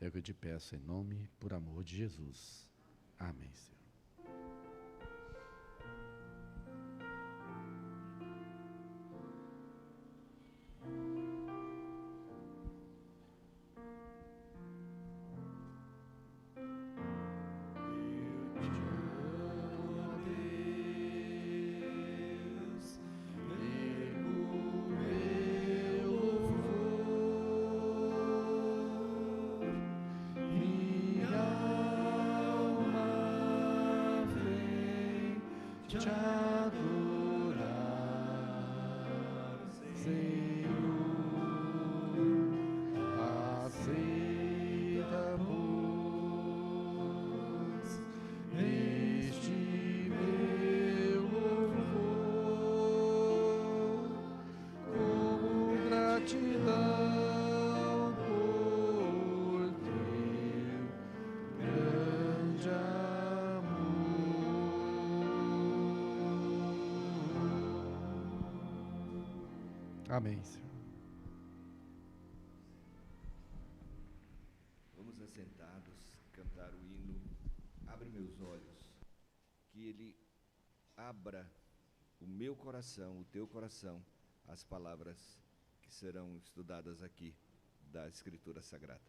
É o que eu te peço em nome, por amor de Jesus. Amém, Senhor. Te adorar, Senhor, aceita, pois, este meu louvor, como gratidão por teu grande amor. Amém, Senhor. Vamos assentados, cantar o hino Abre Meus Olhos, que ele abra o meu coração, o teu coração, as palavras que serão estudadas aqui da Escritura Sagrada.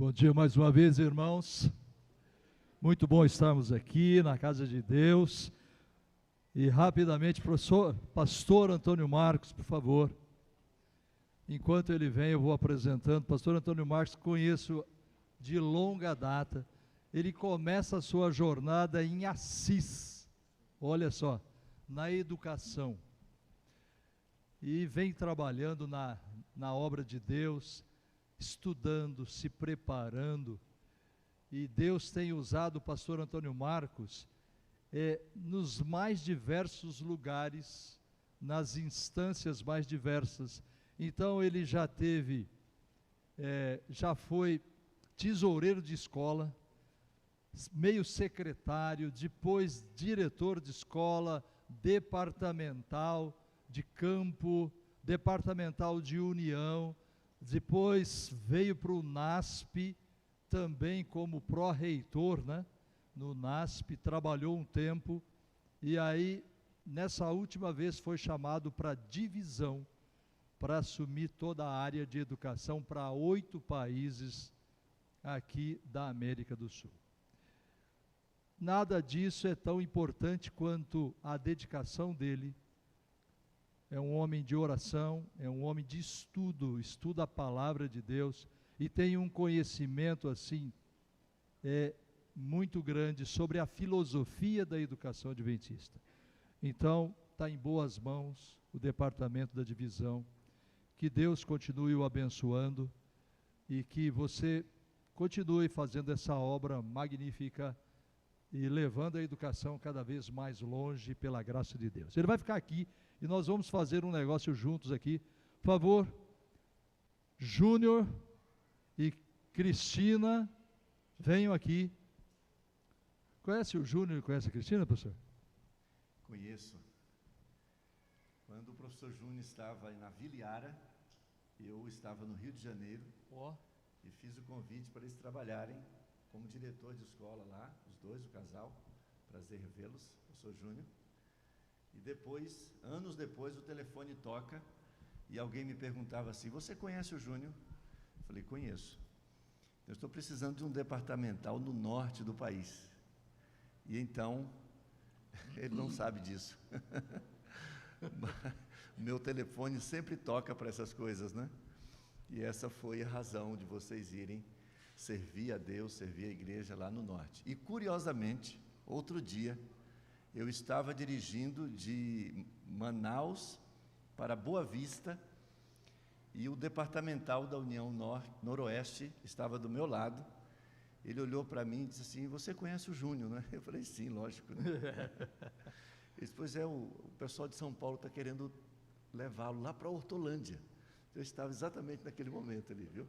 Bom dia mais uma vez, irmãos. Muito bom estarmos aqui na casa de Deus. E rapidamente, pastor Antônio Marcos, por favor. Enquanto ele vem, eu vou apresentando. Pastor Antônio Marcos, conheço de longa data. Ele começa a sua jornada em Assis, olha só, na educação. E vem trabalhando na obra de Deus, estudando, se preparando. E Deus tem usado o pastor Antônio Marcos nos mais diversos lugares, nas instâncias mais diversas. Então ele já foi tesoureiro de escola, meio secretário, depois diretor de escola, departamental de campo, departamental de união, depois veio para o NASP, também como pró-reitor, né? No NASP, trabalhou um tempo, e aí, nessa última vez, foi chamado para divisão, para assumir toda a área de educação para 8 países aqui da América do Sul. Nada disso é tão importante quanto a dedicação dele. É um homem de oração, é um homem de estudo, estuda a palavra de Deus e tem um conhecimento assim muito grande sobre a filosofia da educação adventista. Então, está em boas mãos o departamento da divisão. Que Deus continue o abençoando e que você continue fazendo essa obra magnífica e levando a educação cada vez mais longe pela graça de Deus. Ele vai ficar aqui e nós vamos fazer um negócio juntos aqui. Por favor, Júnior e Cristina, venham aqui. Conhece o Júnior e conhece a Cristina, professor? Conheço. Quando o professor Júnior estava na Vila Iara, eu estava no Rio de Janeiro e fiz o convite para eles trabalharem como diretor de escola lá, os dois, o casal. Prazer revê-los, professor Júnior. E depois, anos depois, o telefone toca e alguém me perguntava assim: você conhece o Júnior? Eu falei: conheço. Eu estou precisando de um departamental no norte do país. E então, ele não sabe disso. O meu telefone sempre toca para essas coisas, né? E essa foi a razão de vocês irem servir a Deus, servir a igreja lá no norte. E curiosamente, outro dia, eu estava dirigindo de Manaus para Boa Vista e o departamental da União Noroeste estava do meu lado. Ele olhou para mim e disse assim: você conhece o Júnior, né? Eu falei: sim, lógico. Né? Ele disse: pois é, o pessoal de São Paulo está querendo levá-lo lá para Hortolândia. Eu estava exatamente naquele momento ali, viu?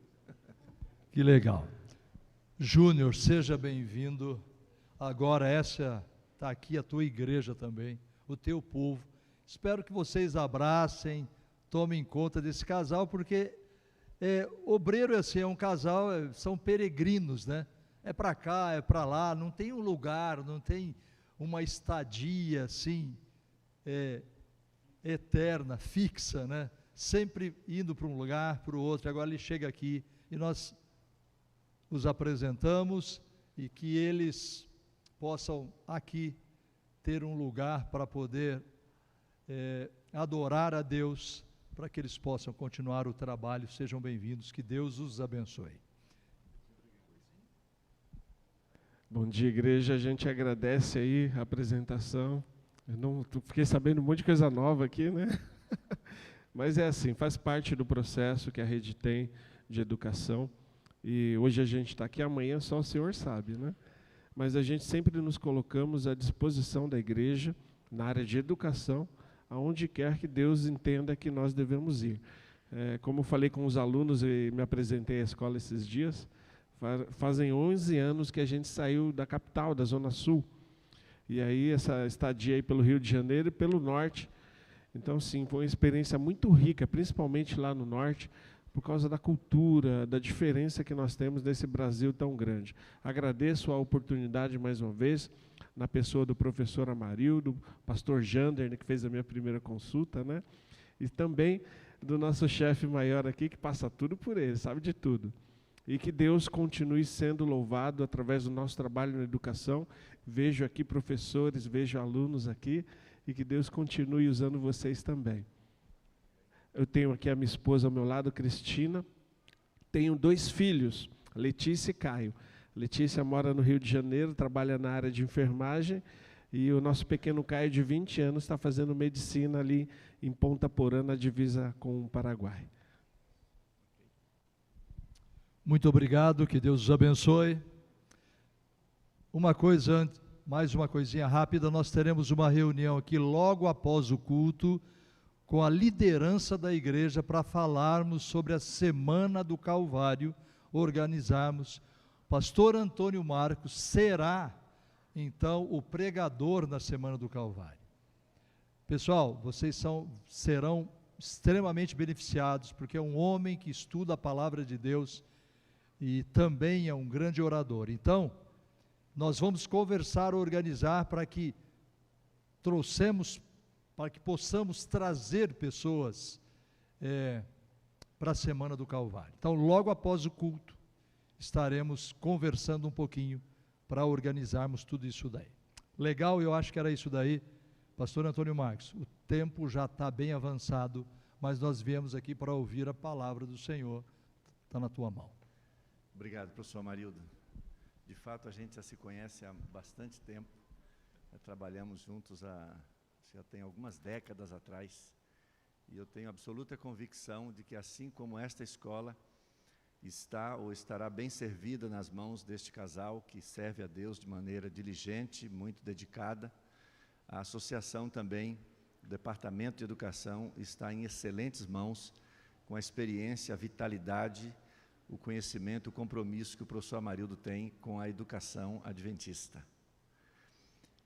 Que legal. Júnior, seja bem-vindo. Agora essa está aqui a tua igreja também, o teu povo. Espero que vocês abracem, tomem conta desse casal, porque obreiro assim, é um casal, são peregrinos, né? É para cá, é para lá, não tem um lugar, não tem uma estadia assim, eterna, fixa, né? Sempre indo para um lugar, para o outro. Agora ele chega aqui e nós os apresentamos e que eles possam aqui ter um lugar para poder adorar a Deus, para que eles possam continuar o trabalho. Sejam bem-vindos, que Deus os abençoe. Bom dia, igreja. A gente agradece aí a apresentação. Fiquei sabendo um monte de coisa nova aqui, né? Mas é assim, faz parte do processo que a rede tem de educação. E hoje a gente está aqui, amanhã só o Senhor sabe, né? Mas a gente sempre nos colocamos à disposição da igreja, na área de educação, aonde quer que Deus entenda que nós devemos ir. Como eu falei com os alunos e me apresentei à escola esses dias, fazem 11 anos que a gente saiu da capital, da Zona Sul. E aí essa estadia aí pelo Rio de Janeiro e pelo Norte. Então, sim, foi uma experiência muito rica, principalmente lá no Norte, por causa da cultura, da diferença que nós temos nesse Brasil tão grande. Agradeço a oportunidade mais uma vez, na pessoa do professor Amarildo, pastor Jander, que fez a minha primeira consulta, né? E também do nosso chefe maior aqui, que passa tudo por ele, sabe de tudo. e que Deus continue sendo louvado através do nosso trabalho na educação. Vejo aqui professores, vejo alunos aqui, e que Deus continue usando vocês também. Eu tenho aqui a minha esposa ao meu lado, Cristina. Tenho 2 filhos, Letícia e Caio. Letícia mora no Rio de Janeiro, trabalha na área de enfermagem, e o nosso pequeno Caio, de 20 anos, está fazendo medicina ali em Ponta Porã, na divisa com o Paraguai. Muito obrigado, que Deus os abençoe. Uma coisa, mais uma coisinha rápida, nós teremos uma reunião aqui logo após o culto, com a liderança da igreja, para falarmos sobre a Semana do Calvário, organizarmos. Pastor Antônio Marcos será, então, o pregador na Semana do Calvário. Pessoal, vocês serão extremamente beneficiados, porque é um homem que estuda a palavra de Deus e também é um grande orador. Então, nós vamos conversar, organizar para que possamos trazer pessoas para a Semana do Calvário. Então, logo após o culto, estaremos conversando um pouquinho para organizarmos tudo isso daí. Legal, eu acho que era isso daí, pastor Antônio Marcos. O tempo já está bem avançado, mas nós viemos aqui para ouvir a palavra do Senhor. Está na tua mão. Obrigado, professor Amarildo. De fato, a gente já se conhece há bastante tempo. Trabalhamos juntos já tem algumas décadas atrás. E eu tenho absoluta convicção de que, assim como esta escola está ou estará bem servida nas mãos deste casal que serve a Deus de maneira diligente, muito dedicada, a associação também, o Departamento de Educação, está em excelentes mãos, com a experiência, a vitalidade, o conhecimento, o compromisso que o professor Amarildo tem com a educação adventista.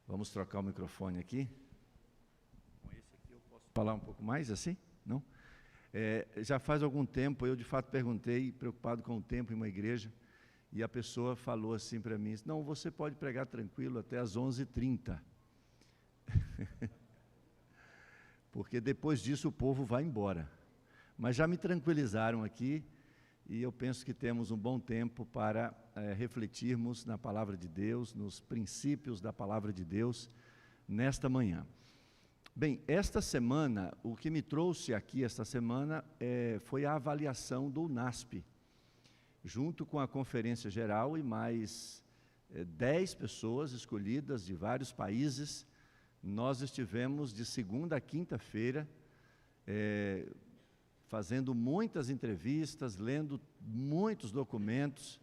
Vamos trocar o microfone aqui. Com esse aqui eu posso falar um pouco mais assim? Não? Já faz algum tempo, eu de fato perguntei, preocupado com o tempo em uma igreja, e a pessoa falou assim para mim, não, você pode pregar tranquilo até às 11h30. Porque depois disso o povo vai embora. Mas já me tranquilizaram aqui, e eu penso que temos um bom tempo para refletirmos na palavra de Deus, nos princípios da palavra de Deus, nesta manhã. Bem, esta semana, o que me trouxe aqui esta semana foi a avaliação do UNASP, junto com a Conferência Geral e mais 10 pessoas escolhidas de vários países. Nós estivemos de segunda a quinta-feira fazendo muitas entrevistas, lendo muitos documentos.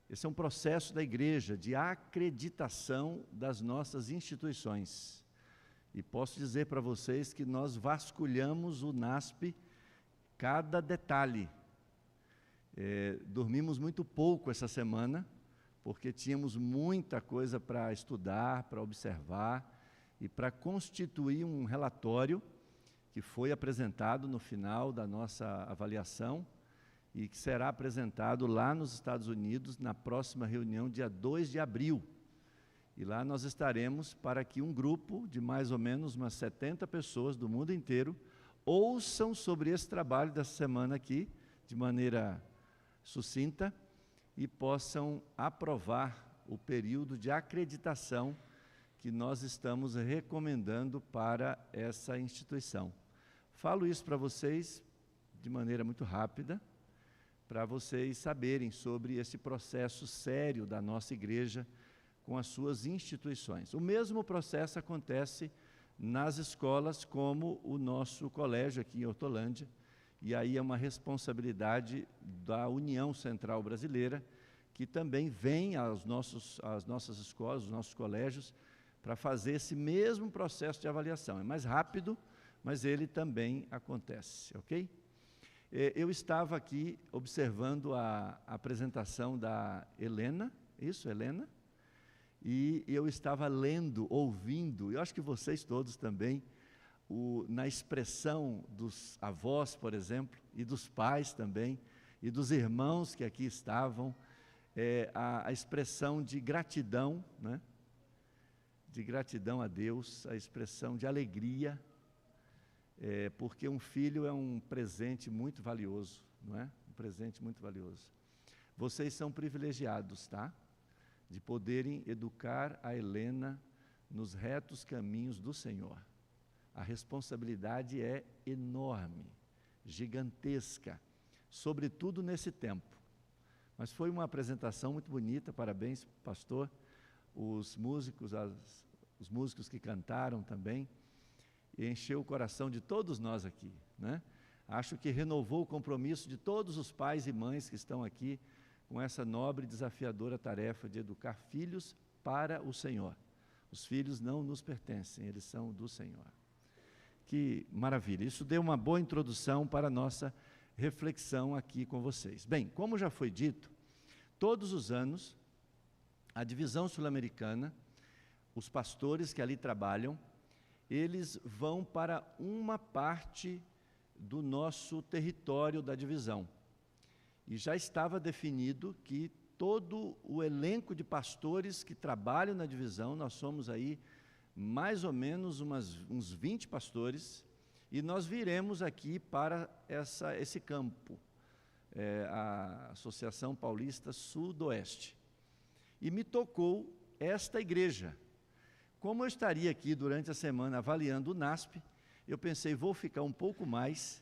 Esse é um processo da igreja de acreditação das nossas instituições. E posso dizer para vocês que nós vasculhamos o UNASP cada detalhe. Dormimos muito pouco essa semana, porque tínhamos muita coisa para estudar, para observar e para constituir um relatório que foi apresentado no final da nossa avaliação e que será apresentado lá nos Estados Unidos na próxima reunião, dia 2 de abril. E lá nós estaremos para que um grupo de mais ou menos umas 70 pessoas do mundo inteiro ouçam sobre esse trabalho dessa semana aqui, de maneira sucinta, e possam aprovar o período de acreditação que nós estamos recomendando para essa instituição. Falo isso para vocês de maneira muito rápida, para vocês saberem sobre esse processo sério da nossa igreja com as suas instituições. O mesmo processo acontece nas escolas, como o nosso colégio aqui em Hortolândia, e aí é uma responsabilidade da União Central Brasileira, que também vem às nossas escolas, aos nossos colégios, para fazer esse mesmo processo de avaliação. É mais rápido, mas ele também acontece, ok? Eu estava aqui observando a apresentação da Helena, isso, Helena? E eu estava lendo, ouvindo, eu acho que vocês todos também, na expressão dos avós, por exemplo, e dos pais também, e dos irmãos que aqui estavam, a expressão de gratidão, né? De gratidão a Deus, a expressão de alegria, porque um filho é um presente muito valioso, não é? Um presente muito valioso. Vocês são privilegiados, tá? De poderem educar a Helena nos retos caminhos do Senhor. A responsabilidade é enorme, gigantesca, sobretudo nesse tempo. Mas foi uma apresentação muito bonita, parabéns, pastor, os músicos que cantaram também, e encheu o coração de todos nós aqui, né? Acho que renovou o compromisso de todos os pais e mães que estão aqui com essa nobre e desafiadora tarefa de educar filhos para o Senhor. Os filhos não nos pertencem, eles são do Senhor. Que maravilha, isso deu uma boa introdução para a nossa reflexão aqui com vocês. Bem, como já foi dito, todos os anos, a divisão sul-americana, os pastores que ali trabalham, eles vão para uma parte do nosso território da divisão. E já estava definido que todo o elenco de pastores que trabalham na divisão, nós somos aí mais ou menos uns 20 pastores, e nós viremos aqui para esse campo, a Associação Paulista Sudoeste. E me tocou esta igreja. Como eu estaria aqui durante a semana avaliando o NASP, eu pensei, vou ficar um pouco mais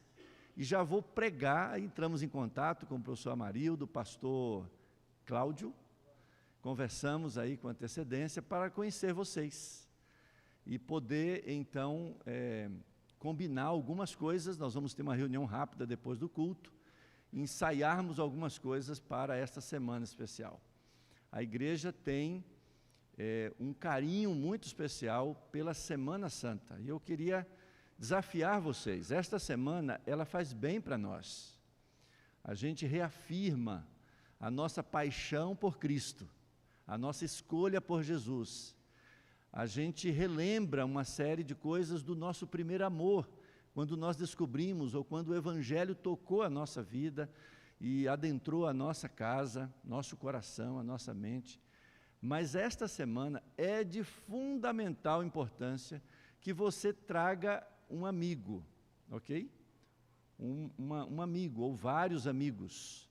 e já vou pregar. Entramos em contato com o professor Amarildo, o pastor Cláudio, conversamos aí com antecedência para conhecer vocês e poder, então, combinar algumas coisas. Nós vamos ter uma reunião rápida depois do culto, ensaiarmos algumas coisas para esta semana especial. A igreja tem um carinho muito especial pela Semana Santa, e eu queria desafiar vocês. Esta semana, ela faz bem para nós. A gente reafirma a nossa paixão por Cristo, a nossa escolha por Jesus. A gente relembra uma série de coisas do nosso primeiro amor, quando nós descobrimos, ou quando o Evangelho tocou a nossa vida e adentrou a nossa casa, nosso coração, a nossa mente. Mas esta semana é de fundamental importância que você traga um amigo, ok? Um amigo ou vários amigos.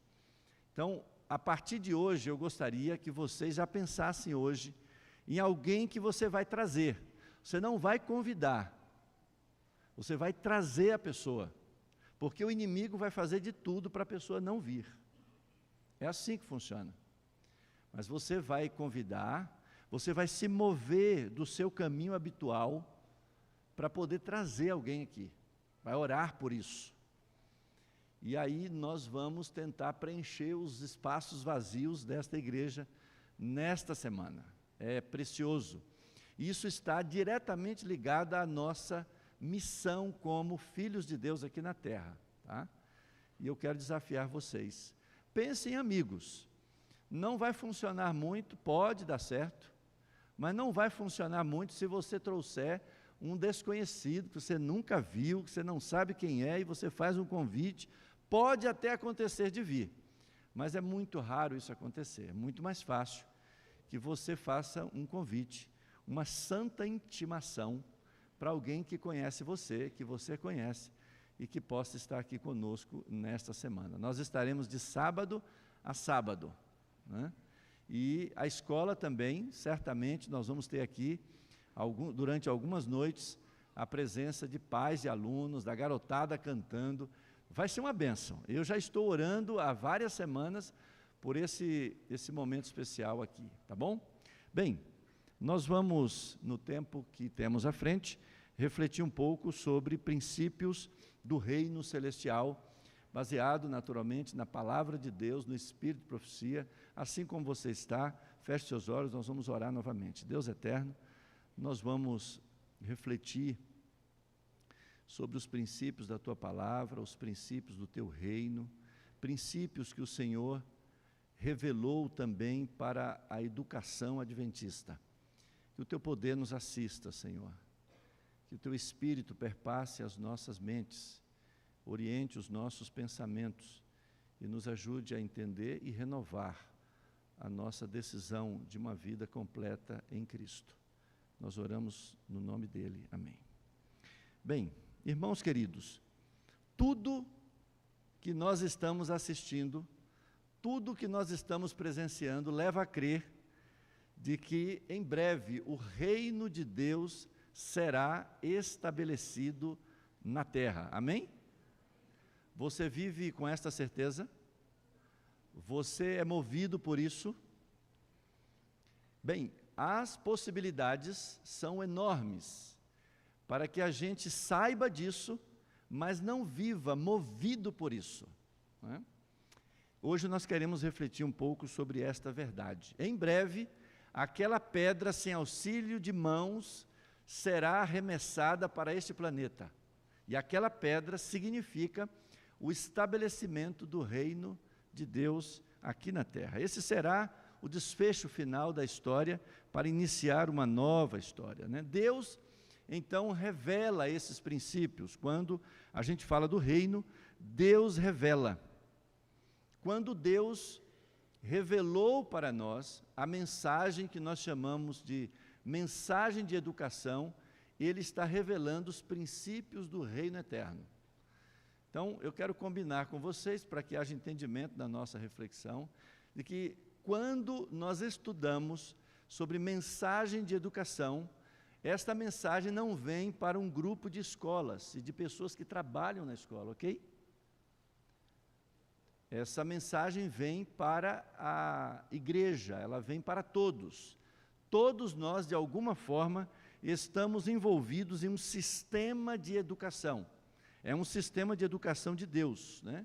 Então, a partir de hoje, eu gostaria que vocês já pensassem hoje em alguém que você vai trazer. Você não vai convidar, você vai trazer a pessoa, porque o inimigo vai fazer de tudo para a pessoa não vir. É assim que funciona. Mas você vai convidar, você vai se mover do seu caminho habitual para poder trazer alguém aqui. Vai orar por isso. E aí nós vamos tentar preencher os espaços vazios desta igreja nesta semana. É precioso. Isso está diretamente ligado à nossa missão como filhos de Deus aqui na terra, tá? E eu quero desafiar vocês. Pensem em amigos. Não vai funcionar muito, pode dar certo, mas não vai funcionar muito se você trouxer um desconhecido que você nunca viu, que você não sabe quem é, e você faz um convite. Pode até acontecer de vir, mas é muito raro isso acontecer. É muito mais fácil que você faça um convite, uma santa intimação para alguém que conhece você, que você conhece, e que possa estar aqui conosco nesta semana. Nós estaremos de sábado a sábado, né? E a escola também, certamente, nós vamos ter aqui, durante algumas noites, a presença de pais e alunos, da garotada cantando. Vai ser uma bênção. Eu já estou orando há várias semanas por esse momento especial aqui, tá bom? Bem, nós vamos, no tempo que temos à frente, refletir um pouco sobre princípios do reino celestial, baseado naturalmente na palavra de Deus, no espírito de profecia. Assim como você está, feche seus olhos, nós vamos orar novamente. Deus eterno, nós vamos refletir sobre os princípios da Tua palavra, os princípios do Teu reino, princípios que o Senhor revelou também para a educação adventista. Que o Teu poder nos assista, Senhor. Que o Teu Espírito perpasse as nossas mentes, oriente os nossos pensamentos e nos ajude a entender e renovar a nossa decisão de uma vida completa em Cristo. Nós oramos no nome dEle. Amém. Bem, irmãos queridos, tudo que nós estamos assistindo, tudo que nós estamos presenciando leva a crer de que em breve o reino de Deus será estabelecido na terra. Amém? Você vive com esta certeza? Você é movido por isso? Bem, as possibilidades são enormes para que a gente saiba disso, mas não viva movido por isso, não é? Hoje nós queremos refletir um pouco sobre esta verdade. Em breve, aquela pedra sem auxílio de mãos será arremessada para este planeta. E aquela pedra significa o estabelecimento do reino de Deus aqui na terra. Esse será o desfecho final da história para iniciar uma nova história, né? Deus, então, revela esses princípios. Quando a gente fala do reino, Deus revela. Quando Deus revelou para nós a mensagem que nós chamamos de mensagem de educação, Ele está revelando os princípios do reino eterno. Então, eu quero combinar com vocês, para que haja entendimento da nossa reflexão, de que quando nós estudamos sobre mensagem de educação, esta mensagem não vem para um grupo de escolas e de pessoas que trabalham na escola, ok? Essa mensagem vem para a igreja, ela vem para todos. Todos nós, de alguma forma, estamos envolvidos em um sistema de educação. É um sistema de educação de Deus, né?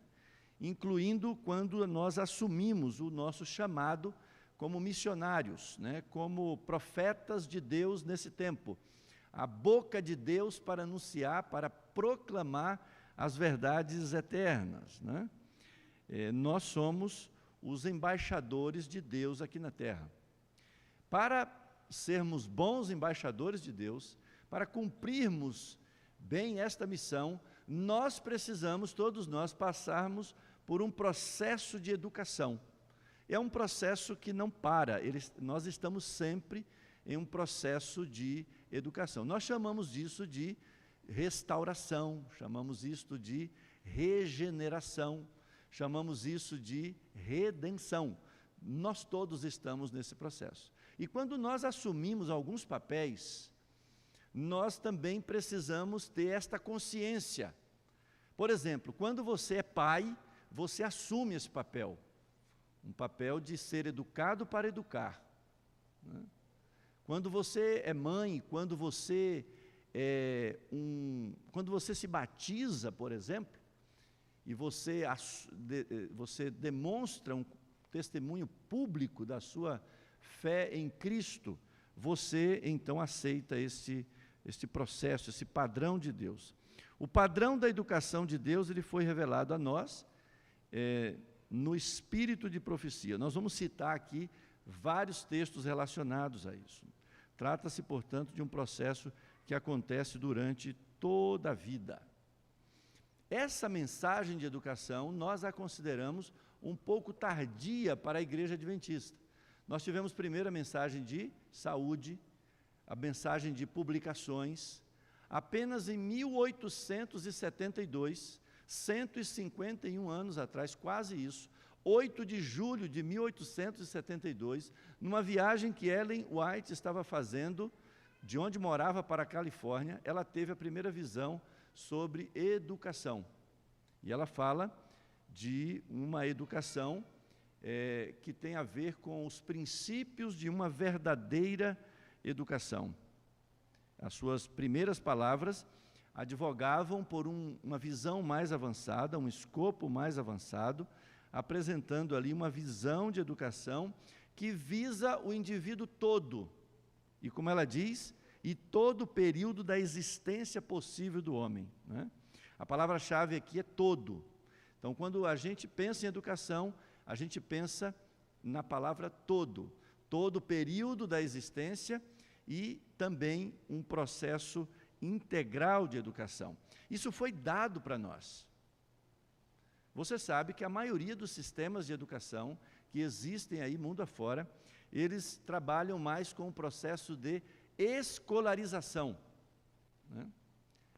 Incluindo quando nós assumimos o nosso chamado como missionários, né? Como profetas de Deus nesse tempo. A boca de Deus para anunciar, para proclamar as verdades eternas, né? Nós somos os embaixadores de Deus aqui na terra. Para sermos bons embaixadores de Deus, para cumprirmos bem esta missão, nós precisamos, todos nós, passarmos por um processo de educação. É um processo que não para, nós estamos sempre em um processo de educação. Nós chamamos disso de restauração, chamamos isto de regeneração, chamamos isso de redenção. Nós todos estamos nesse processo. E quando nós assumimos alguns papéis, nós também precisamos ter esta consciência. Por exemplo, quando você é pai, você assume esse papel, um papel de ser educado para educar, né? Quando você é mãe, quando você se batiza, por exemplo, e você demonstra um testemunho público da sua fé em Cristo, você então aceita este processo, esse padrão de Deus. O padrão da educação de Deus, ele foi revelado a nós no espírito de profecia. Nós vamos citar aqui vários textos relacionados a isso. Trata-se, portanto, de um processo que acontece durante toda a vida. Essa mensagem de educação, nós a consideramos um pouco tardia para a igreja adventista. Nós tivemos primeiro a mensagem de saúde, a mensagem de publicações. Apenas em 1872, 151 anos atrás, quase isso, 8 de julho de 1872, numa viagem que Ellen White estava fazendo, de onde morava para a Califórnia, ela teve a primeira visão sobre educação. E ela fala de uma educação que tem a ver com os princípios de uma verdadeira educação. As suas primeiras palavras advogavam por uma visão mais avançada, um escopo mais avançado, apresentando ali uma visão de educação que visa o indivíduo todo. E como ela diz, e todo o período da existência possível do homem, né? A palavra-chave aqui é todo. Então, quando a gente pensa em educação, a gente pensa na palavra todo. Todo o período da existência e também um processo integral de educação. Isso foi dado para nós. Você sabe que a maioria dos sistemas de educação que existem aí mundo afora, eles trabalham mais com o processo de escolarização, né?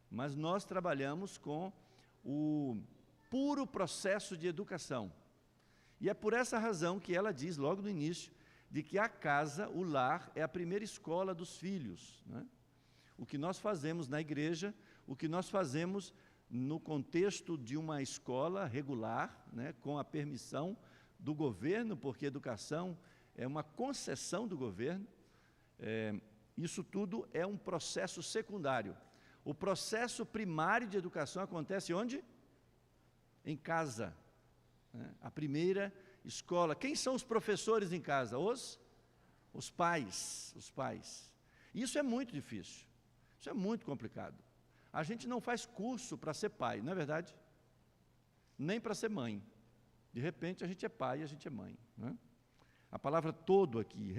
Mas nós trabalhamos com o puro processo de educação. E é por essa razão que ela diz, logo no início, de que a casa, o lar, é a primeira escola dos filhos, né? O que nós fazemos na igreja, o que nós fazemos no contexto de uma escola regular, né, com a permissão do governo, porque educação é uma concessão do governo, isso tudo é um processo secundário. O processo primário de educação acontece onde? Em casa, né? A primeira escola. Quem são os professores em casa? Os pais. Isso é muito difícil, isso é muito complicado. A gente não faz curso para ser pai, não é verdade? Nem para ser mãe. De repente a gente é pai e a gente é mãe, né? A palavra todo aqui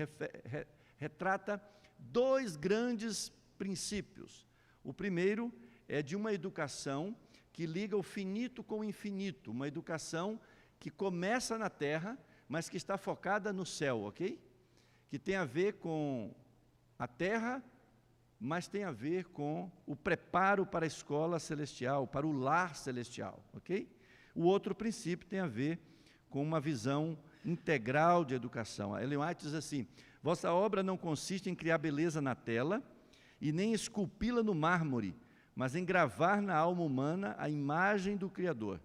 retrata dois grandes princípios. O primeiro é de uma educação que liga o finito com o infinito, uma educação que começa na terra, mas que está focada no céu, ok? Que tem a ver com a terra, mas tem a ver com o preparo para a escola celestial, para o lar celestial, ok? O outro princípio tem a ver com uma visão integral de educação. A Ellen White diz assim: vossa obra não consiste em criar beleza na tela e nem esculpi-la no mármore, mas em gravar na alma humana a imagem do Criador,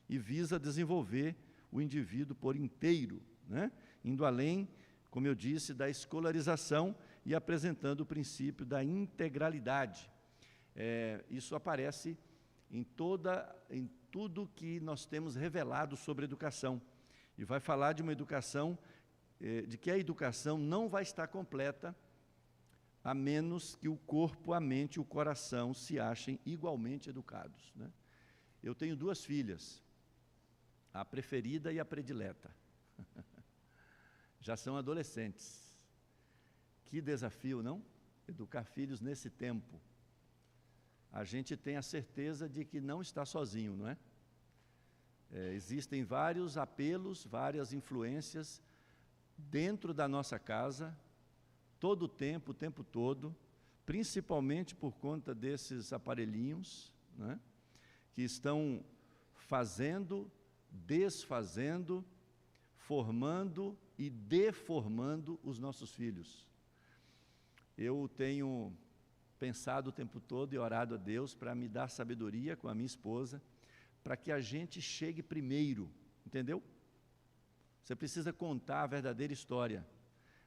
e visa desenvolver o indivíduo por inteiro, né? Indo além, como eu disse, da escolarização e apresentando o princípio da integralidade. Isso aparece em tudo que nós temos revelado sobre educação. E vai falar de uma educação, de que a educação não vai estar completa a menos que o corpo, a mente e o coração se achem igualmente educados, né? Eu tenho duas filhas, a preferida e a predileta. Já são adolescentes. Que desafio, não? Educar filhos nesse tempo. A gente tem a certeza de que não está sozinho, não é? Existem vários apelos, várias influências dentro da nossa casa, todo o tempo todo, principalmente por conta desses aparelhinhos, né, que estão fazendo, desfazendo, formando e deformando os nossos filhos. Eu tenho pensado o tempo todo e orado a Deus para me dar sabedoria com a minha esposa, para que a gente chegue primeiro, entendeu? Você precisa contar a verdadeira história,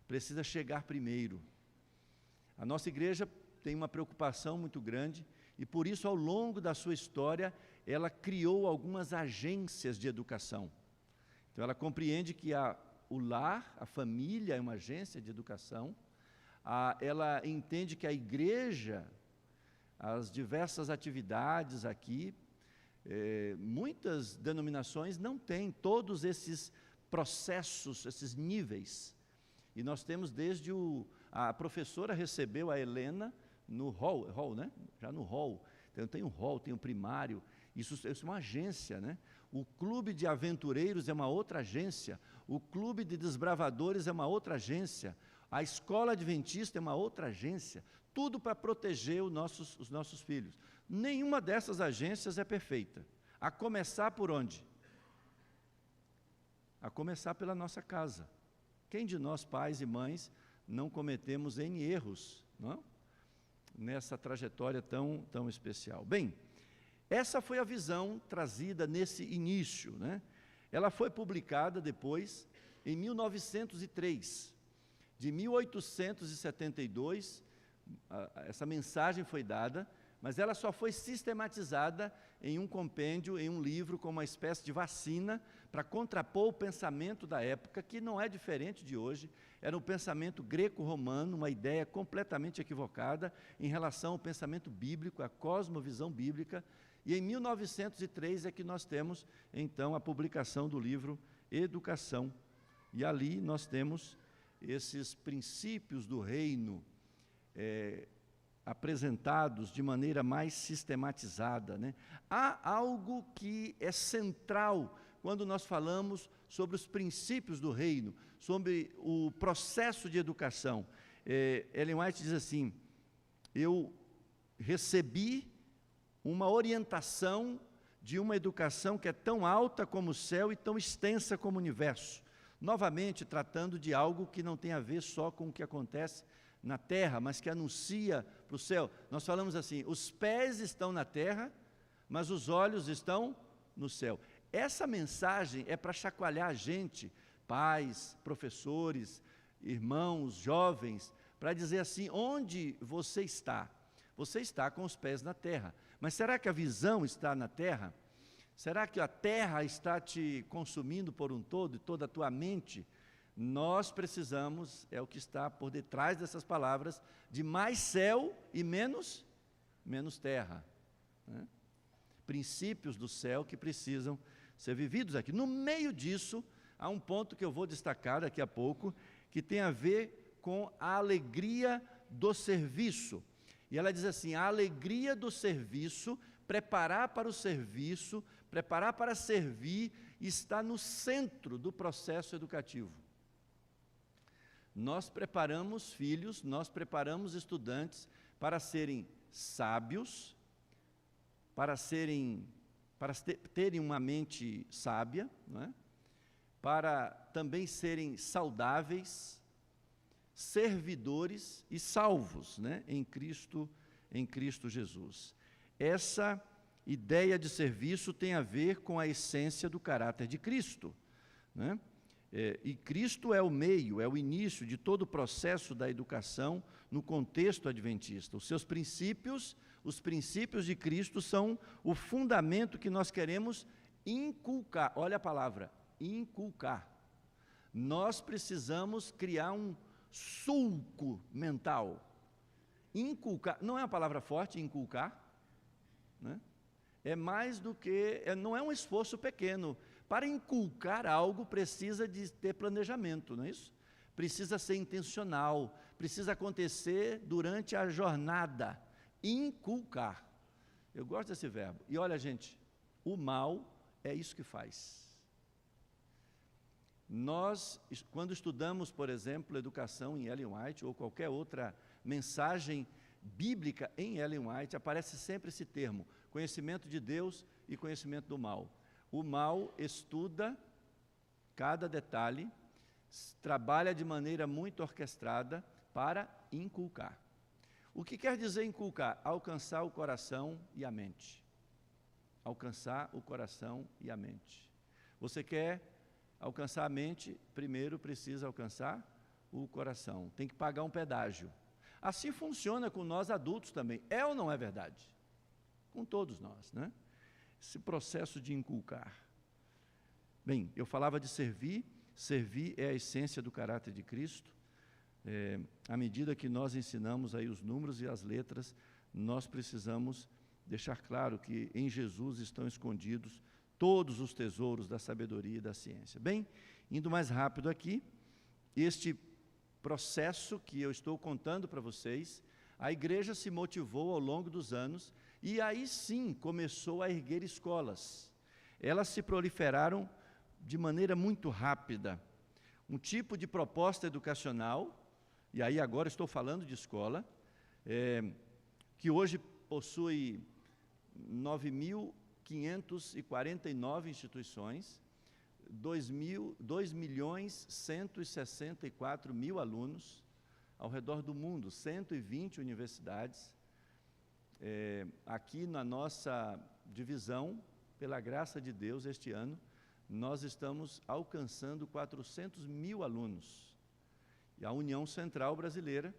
precisa chegar primeiro. A nossa igreja tem uma preocupação muito grande e por isso, ao longo da sua história, ela criou algumas agências de educação. Então, ela compreende que o lar, a família é uma agência de educação. Ela entende que a igreja, as diversas atividades aqui, muitas denominações não têm todos esses processos, esses níveis. E nós temos desde a professora recebeu a Helena no hall, né? Já no hall. Então, tem o hall, tem o primário. Isso é uma agência, né? O clube de aventureiros é uma outra agência. O clube de desbravadores é uma outra agência. A escola adventista é uma outra agência. Tudo para proteger os nossos filhos. Nenhuma dessas agências é perfeita. A começar por onde? A começar pela nossa casa. Quem de nós, pais e mães, não cometemos N erros, não? Nessa trajetória tão especial? Bem, essa foi a visão trazida nesse início, né? Ela foi publicada depois, em 1903. De 1872, essa mensagem foi dada, mas ela só foi sistematizada em um compêndio, em um livro, como uma espécie de vacina, para contrapor o pensamento da época, que não é diferente de hoje. Era um pensamento greco-romano, uma ideia completamente equivocada em relação ao pensamento bíblico, a cosmovisão bíblica. E em 1903 é que nós temos, então, a publicação do livro Educação. E ali nós temos esses princípios do reino apresentados de maneira mais sistematizada, né? Há algo que é central quando nós falamos sobre os princípios do reino, sobre o processo de educação. Ellen White diz assim: eu recebi uma orientação de uma educação que é tão alta como o céu e tão extensa como o universo. Novamente, tratando de algo que não tem a ver só com o que acontece na terra, mas que anuncia para o céu. Nós falamos assim, os pés estão na terra, mas os olhos estão no céu. Essa mensagem é para chacoalhar a gente, pais, professores, irmãos, jovens, para dizer assim, onde você está? Você está com os pés na terra. Mas será que a visão está na terra? Será que a terra está te consumindo por um todo e toda a tua mente? Nós precisamos, é o que está por detrás dessas palavras, de mais céu e menos terra. Né? Princípios do céu que precisam ser vividos aqui. No meio disso, há um ponto que eu vou destacar daqui a pouco, que tem a ver com a alegria do serviço. E ela diz assim, a alegria do serviço, preparar para o serviço, preparar para servir, está no centro do processo educativo. Nós preparamos filhos, nós preparamos estudantes para serem sábios, para terem uma mente sábia, não é? Para também serem saudáveis, servidores e salvos, né? em Cristo Jesus. Essa ideia de serviço tem a ver com a essência do caráter de Cristo, né? E Cristo é o meio, é o início de todo o processo da educação no contexto adventista. Os seus princípios, os princípios de Cristo são o fundamento que nós queremos inculcar. Olha a palavra, inculcar. Nós precisamos criar um sulco mental. Inculcar, não é uma palavra forte, inculcar, né? É mais do que, não é um esforço pequeno. Para inculcar algo precisa de ter planejamento, não é isso? Precisa ser intencional, precisa acontecer durante a jornada. Inculcar. Eu gosto desse verbo. E olha, gente, o mal é isso que faz. Nós, quando estudamos, por exemplo, educação em Ellen White ou qualquer outra mensagem bíblica em Ellen White, aparece sempre esse termo, conhecimento de Deus e conhecimento do mal. O mal estuda cada detalhe, trabalha de maneira muito orquestrada para inculcar. O que quer dizer inculcar? Alcançar o coração e a mente. Alcançar o coração e a mente. Você quer alcançar a mente, primeiro precisa alcançar o coração. Tem que pagar um pedágio. Assim funciona com nós adultos também. É ou não é verdade? Com todos nós, né? Esse processo de inculcar. Bem, eu falava de servir. Servir é a essência do caráter de Cristo. À medida que nós ensinamos aí os números e as letras, nós precisamos deixar claro que em Jesus estão escondidos todos os tesouros da sabedoria e da ciência. Bem, indo mais rápido aqui, este processo que eu estou contando para vocês, a igreja se motivou ao longo dos anos e aí sim começou a erguer escolas. Elas se proliferaram de maneira muito rápida. Um tipo de proposta educacional, e aí agora estou falando de escola, que hoje possui 9.549 instituições, 2.164.000 alunos ao redor do mundo, 120 universidades. Aqui na nossa divisão, pela graça de Deus, este ano, nós estamos alcançando 400.000 alunos. E a União Central Brasileira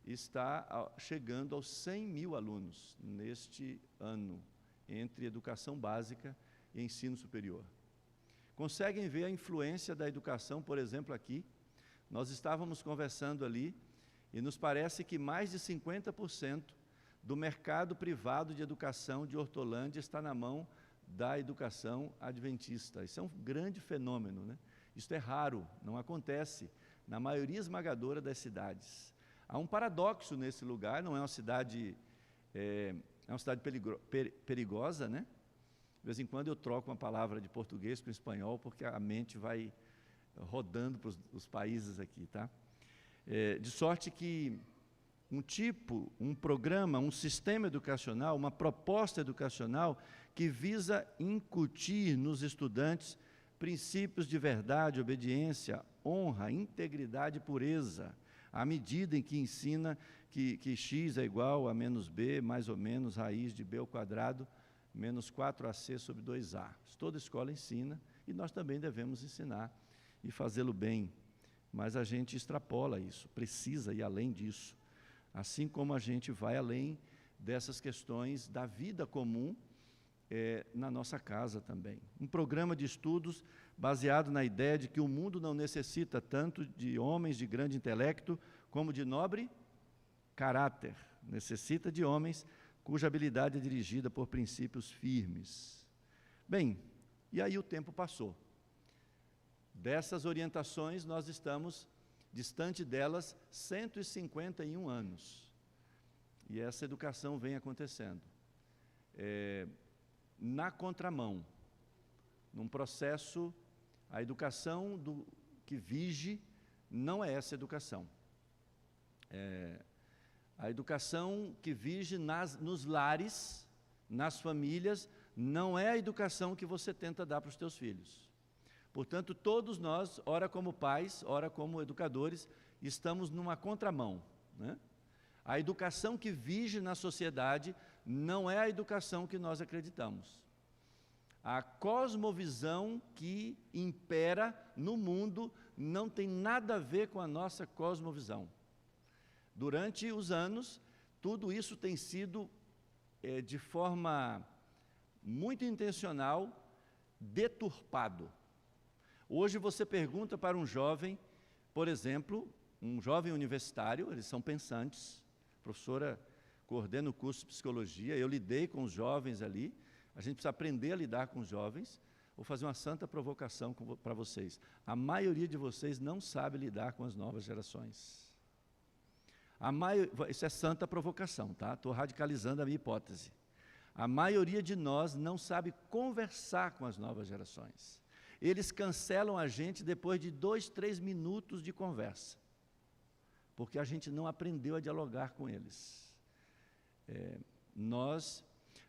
está chegando aos 100.000 alunos neste ano, entre educação básica e ensino superior. Conseguem ver a influência da educação, por exemplo, aqui? Nós estávamos conversando ali e nos parece que mais de 50% do mercado privado de educação de Hortolândia está na mão da educação adventista. Isso é um grande fenômeno, né? Isso é raro, não acontece na maioria esmagadora das cidades. Há um paradoxo nesse lugar, não é uma cidade, é uma cidade perigosa, né? De vez em quando eu troco uma palavra de português com espanhol, porque a mente vai rodando para os países aqui, tá? De sorte que um programa, um sistema educacional, uma proposta educacional que visa incutir nos estudantes princípios de verdade, obediência, honra, integridade e pureza, à medida em que ensina que x é igual a menos b, mais ou menos, raiz de b ao quadrado, menos 4ac sobre 2a. Toda escola ensina, e nós também devemos ensinar e fazê-lo bem. Mas a gente extrapola isso, precisa ir além disso. Assim como a gente vai além dessas questões da vida comum na nossa casa também. Um programa de estudos baseado na ideia de que o mundo não necessita tanto de homens de grande intelecto como de nobre caráter. Necessita de homens cuja habilidade é dirigida por princípios firmes. Bem, e aí o tempo passou. Dessas orientações, nós estamos distante delas 151 anos. E essa educação vem acontecendo. Na contramão, num processo, a educação que vige não é essa educação. A educação que vige nos lares, nas famílias, não é a educação que você tenta dar para os teus filhos. Portanto, todos nós, ora como pais, ora como educadores, estamos numa contramão, né? A educação que vige na sociedade não é a educação que nós acreditamos. A cosmovisão que impera no mundo não tem nada a ver com a nossa cosmovisão. Durante os anos, tudo isso tem sido, de forma muito intencional, deturpado. Hoje você pergunta para um jovem, por exemplo, um jovem universitário, eles são pensantes, a professora coordena o curso de psicologia, eu lidei com os jovens ali, a gente precisa aprender a lidar com os jovens. Vou fazer uma santa provocação para vocês. A maioria de vocês não sabe lidar com as novas gerações. Isso é santa provocação, tá? Estou radicalizando a minha hipótese. A maioria de nós não sabe conversar com as novas gerações. Eles cancelam a gente depois de 2, 3 minutos de conversa, porque a gente não aprendeu a dialogar com eles.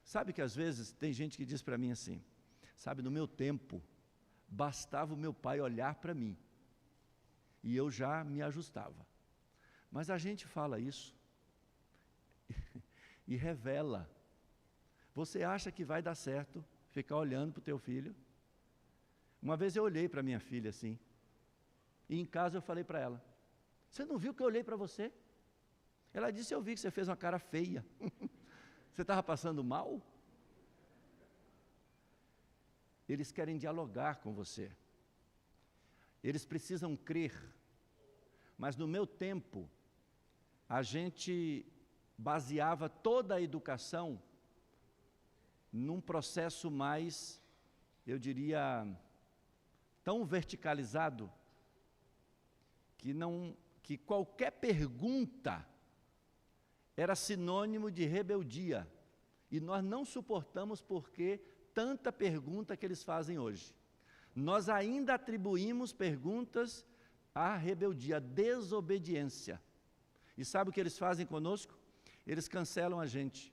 Sabe que às vezes tem gente que diz para mim assim, sabe, no meu tempo, bastava o meu pai olhar para mim, e eu já me ajustava. Mas a gente fala isso, e revela. Você acha que vai dar certo ficar olhando para o teu filho? Uma vez eu olhei para minha filha assim, e em casa eu falei para ela, você não viu que eu olhei para você? Ela disse, eu vi que você fez uma cara feia. Você estava passando mal? Eles querem dialogar com você. Eles precisam crer. Mas no meu tempo, a gente baseava toda a educação num processo mais, eu diria, tão verticalizado, que qualquer pergunta era sinônimo de rebeldia. E nós não suportamos porque tanta pergunta que eles fazem hoje. Nós ainda atribuímos perguntas à rebeldia, à desobediência. E sabe o que eles fazem conosco? Eles cancelam a gente.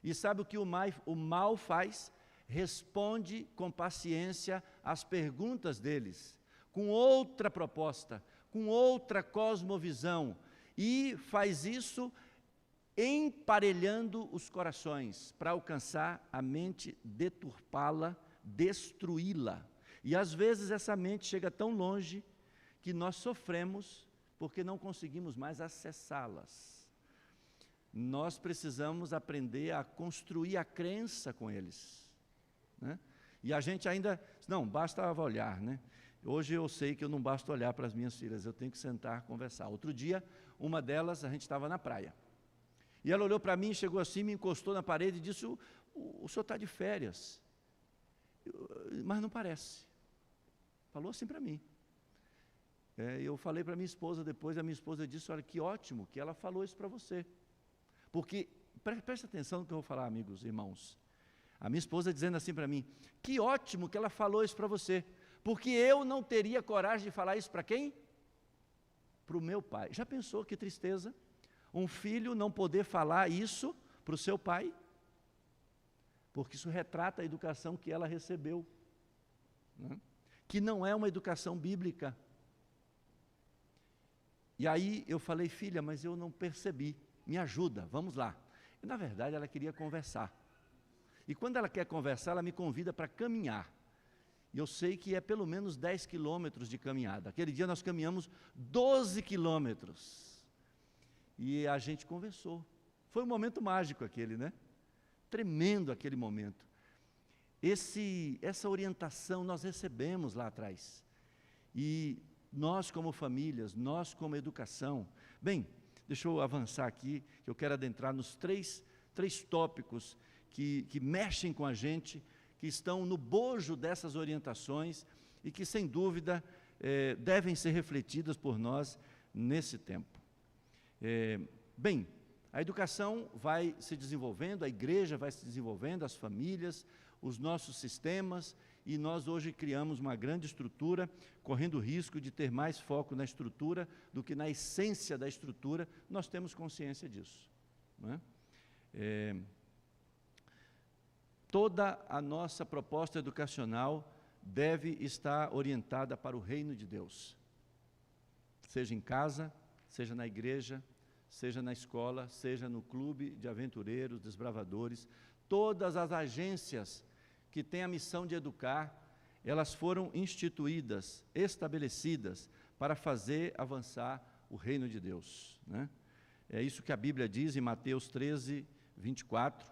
E sabe o que o mal faz? Responde com paciência às perguntas deles, com outra proposta, com outra cosmovisão, e faz isso emparelhando os corações, para alcançar a mente, deturpá-la, destruí-la. E às vezes essa mente chega tão longe que nós sofremos porque não conseguimos mais acessá-las. Nós precisamos aprender a construir a crença com eles, né? E a gente ainda, não, basta olhar, né? Hoje eu sei que eu não basta olhar para as minhas filhas, eu tenho que sentar, conversar. Outro dia, uma delas, a gente estava na praia. E ela olhou para mim, chegou assim, me encostou na parede e disse, o senhor está de férias. Mas não parece. Falou assim para mim. Eu falei para minha esposa depois, a minha esposa disse, olha, que ótimo que ela falou isso para você. Porque, preste atenção no que eu vou falar, amigos, irmãos. A minha esposa dizendo assim para mim, que ótimo que ela falou isso para você. Porque eu não teria coragem de falar isso para quem? Para o meu pai. Já pensou que tristeza? Um filho não poder falar isso para o seu pai, porque isso retrata a educação que ela recebeu, né? Que não é uma educação bíblica. E aí eu falei, filha, mas eu não percebi, me ajuda, vamos lá. E na verdade ela queria conversar. E quando ela quer conversar, ela me convida para caminhar. E eu sei que é pelo menos 10 quilômetros de caminhada. Aquele dia nós caminhamos 12 quilômetros. E a gente conversou. Foi um momento mágico aquele, né? Tremendo aquele momento. Essa orientação nós recebemos lá atrás. E nós como famílias, nós como educação. Bem, deixa eu avançar aqui, que eu quero adentrar nos três tópicos que mexem com a gente, que estão no bojo dessas orientações e que, sem dúvida, devem ser refletidas por nós nesse tempo. Bem, a educação vai se desenvolvendo, a igreja vai se desenvolvendo, as famílias, os nossos sistemas, e nós hoje criamos uma grande estrutura, correndo o risco de ter mais foco na estrutura do que na essência da estrutura. Nós temos consciência disso, não é? Toda a nossa proposta educacional deve estar orientada para o reino de Deus, seja em casa, seja na igreja, seja na escola, seja no clube de aventureiros, desbravadores. Todas as agências que têm a missão de educar, elas foram instituídas, estabelecidas, para fazer avançar o reino de Deus, né? É isso que a Bíblia diz em Mateus 13, 24.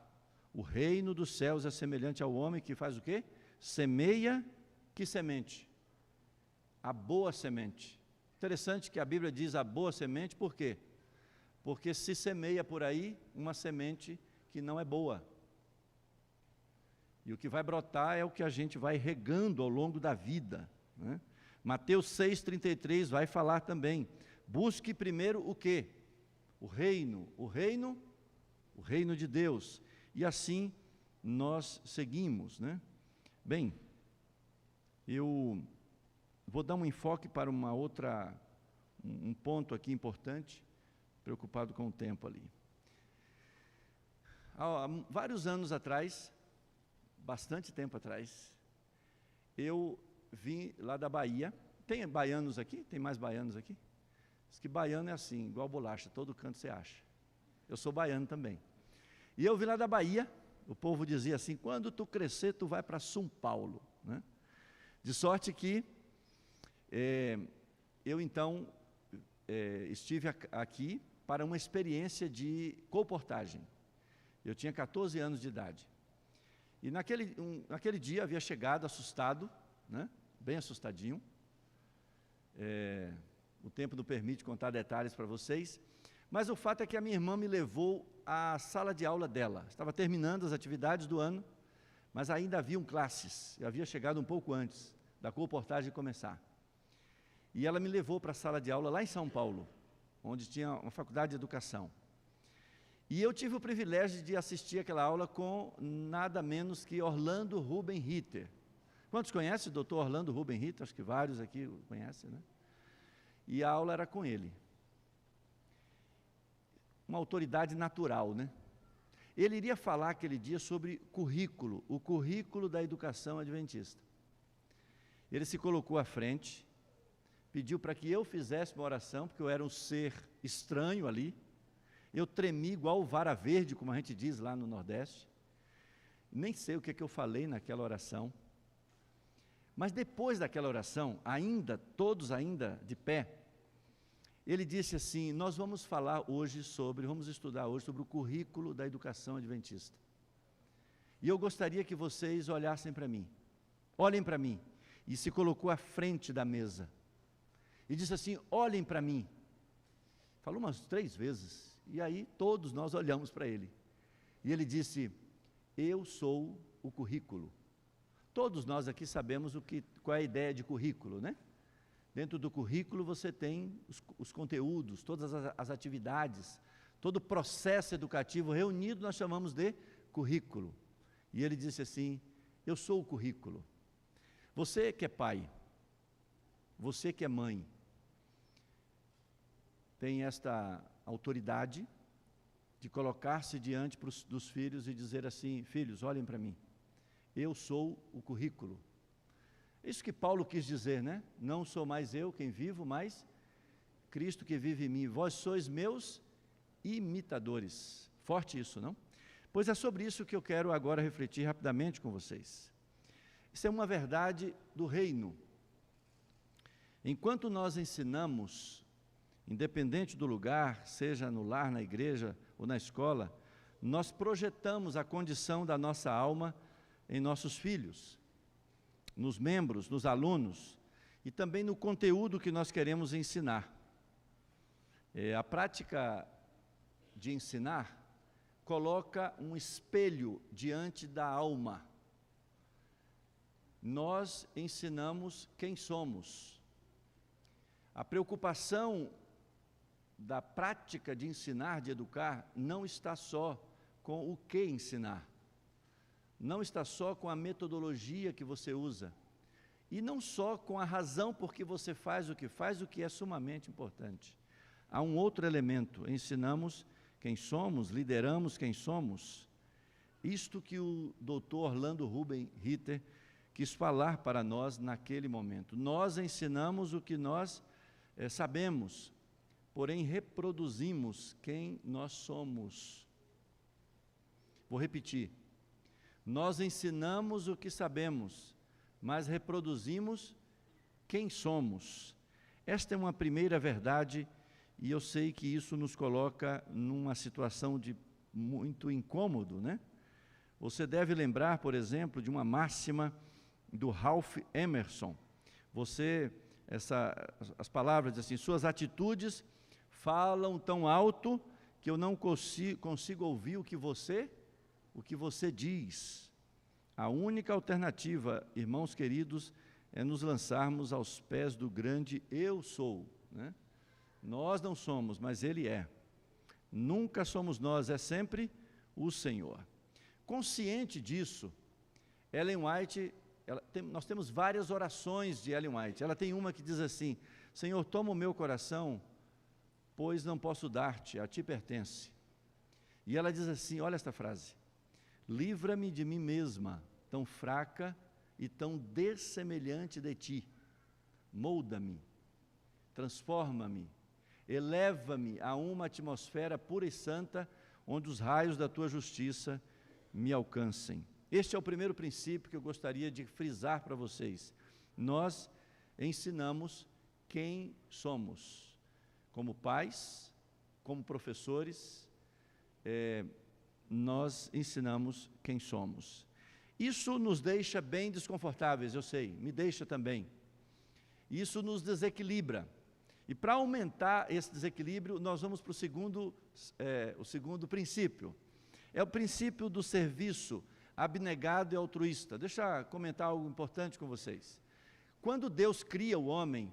O reino dos céus é semelhante ao homem que faz o quê? Semeia, que semente? A boa semente. Interessante que a Bíblia diz a boa semente, por quê? Porque se semeia por aí uma semente que não é boa. E o que vai brotar é o que a gente vai regando ao longo da vida, né? Mateus 6,33 vai falar também. Busque primeiro o quê? O reino de Deus. E assim nós seguimos, né? Bem, eu vou dar um enfoque para um ponto aqui importante, preocupado com o tempo ali. Há vários anos atrás, bastante tempo atrás, eu vim lá da Bahia. Tem baianos aqui? Tem mais baianos aqui? Diz que baiano é assim, igual bolacha, todo canto você acha. Eu sou baiano também. E eu vim lá da Bahia, o povo dizia assim, quando tu crescer, tu vai para São Paulo, né? De sorte que eu então estive aqui para uma experiência de colportagem. Eu tinha 14 anos de idade. E naquele dia havia chegado assustado, né? Bem assustadinho. O tempo não permite contar detalhes para vocês, mas o fato é que a minha irmã me levou à sala de aula dela. Estava terminando as atividades do ano, mas ainda haviam classes. Eu havia chegado um pouco antes da colportagem começar. E ela me levou para a sala de aula lá em São Paulo, onde tinha uma faculdade de educação. E eu tive o privilégio de assistir aquela aula com nada menos que Orlando Ruben Ritter. Quantos conhecem o doutor Orlando Ruben Ritter? Acho que vários aqui conhecem, né? E a aula era com ele. Uma autoridade natural, né? Ele iria falar aquele dia sobre currículo, o currículo da educação adventista. Ele se colocou à frente, pediu para que eu fizesse uma oração, porque eu era um ser estranho ali. Eu tremi igual vara verde, como a gente diz lá no Nordeste. Nem sei o que eu falei naquela oração. Mas depois daquela oração, todos ainda de pé, ele disse assim, nós vamos estudar hoje sobre o currículo da educação adventista. E eu gostaria que vocês olhem para mim. E se colocou à frente da mesa. E disse assim, olhem para mim. Falou umas 3 vezes. E aí todos nós olhamos para ele. E ele disse, eu sou o currículo. Todos nós aqui sabemos qual é a ideia de currículo, né? Dentro do currículo você tem os conteúdos, todas as atividades, todo o processo educativo reunido nós chamamos de currículo. E ele disse assim, eu sou o currículo. Você que é pai, você que é mãe, tem esta autoridade de colocar-se diante dos filhos e dizer assim: filhos, olhem para mim, eu sou o currículo. Isso que Paulo quis dizer, né? Não sou mais eu quem vivo, mas Cristo que vive em mim. Vós sois meus imitadores. Forte isso, não? Pois é sobre isso que eu quero agora refletir rapidamente com vocês. Isso é uma verdade do reino. Enquanto nós ensinamos, independente do lugar, seja no lar, na igreja ou na escola, nós projetamos a condição da nossa alma em nossos filhos, nos membros, nos alunos e também no conteúdo que nós queremos ensinar. A prática de ensinar coloca um espelho diante da alma. Nós ensinamos quem somos. A preocupação da prática de ensinar, de educar, não está só com o que ensinar, não está só com a metodologia que você usa, e não só com a razão por que você faz, o que é sumamente importante. Há um outro elemento: ensinamos quem somos, lideramos quem somos. Isto que o doutor Orlando Ruben Ritter quis falar para nós naquele momento. Nós ensinamos o que nós sabemos, porém reproduzimos quem nós somos. Vou repetir. Nós ensinamos o que sabemos, mas reproduzimos quem somos. Esta é uma primeira verdade, e eu sei que isso nos coloca numa situação de muito incômodo, né? Você deve lembrar, por exemplo, de uma máxima do Ralph Emerson. As palavras dizem assim: suas atitudes falam tão alto que eu não consigo ouvir o que você diz. A única alternativa, irmãos queridos, é nos lançarmos aos pés do grande eu sou, né? Nós não somos, mas Ele é. Nunca somos nós, é sempre o Senhor. Consciente disso, Ellen White, nós temos várias orações de Ellen White. Ela tem uma que diz assim: Senhor, toma o meu coração, pois não posso dar-te, a ti pertence. E ela diz assim, olha esta frase: livra-me de mim mesma, tão fraca e tão dessemelhante de ti. Molda-me, transforma-me, eleva-me a uma atmosfera pura e santa, onde os raios da tua justiça me alcancem. Este é o primeiro princípio que eu gostaria de frisar para vocês. Nós ensinamos quem somos, como pais, como professores, nós ensinamos quem somos. Isso nos deixa bem desconfortáveis, eu sei, me deixa também. Isso nos desequilibra. E para aumentar esse desequilíbrio, nós vamos para o segundo princípio. É o princípio do serviço abnegado e altruísta. Deixa eu comentar algo importante com vocês. Quando Deus cria o homem,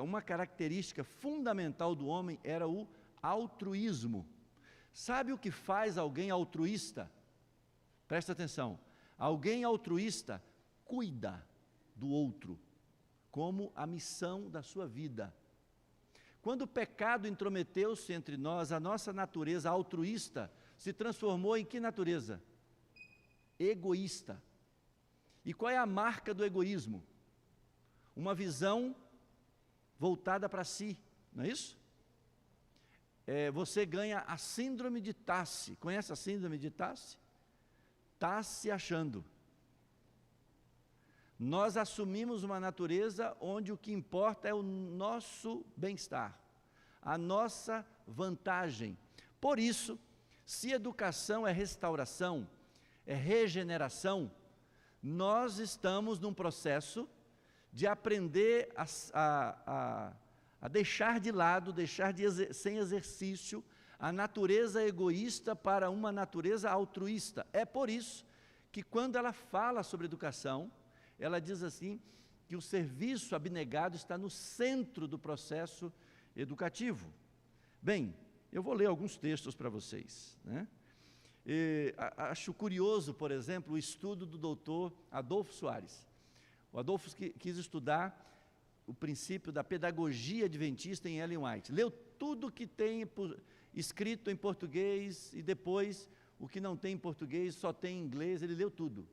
uma característica fundamental do homem era o altruísmo. Sabe o que faz alguém altruísta? Presta atenção. Alguém altruísta cuida do outro, como a missão da sua vida. Quando o pecado intrometeu-se entre nós, a nossa natureza altruísta se transformou em que natureza? Egoísta. E qual é a marca do egoísmo? Uma visão voltada para si, não é isso? Você ganha a síndrome de Tassi. Conhece a síndrome de Tassi? Está se achando. Nós assumimos uma natureza onde o que importa é o nosso bem-estar, a nossa vantagem. Por isso, se educação é restauração, é regeneração, nós estamos num processo de aprender a deixar de lado, sem exercício, a natureza egoísta para uma natureza altruísta. É por isso que quando ela fala sobre educação, ela diz assim, que o serviço abnegado está no centro do processo educativo. Bem, eu vou ler alguns textos para vocês, né? Acho curioso, por exemplo, o estudo do doutor Adolfo Soares. O Adolfo quis estudar o princípio da pedagogia adventista em Ellen White. Leu tudo que tem escrito em português e depois o que não tem em português, só tem em inglês, ele leu tudo.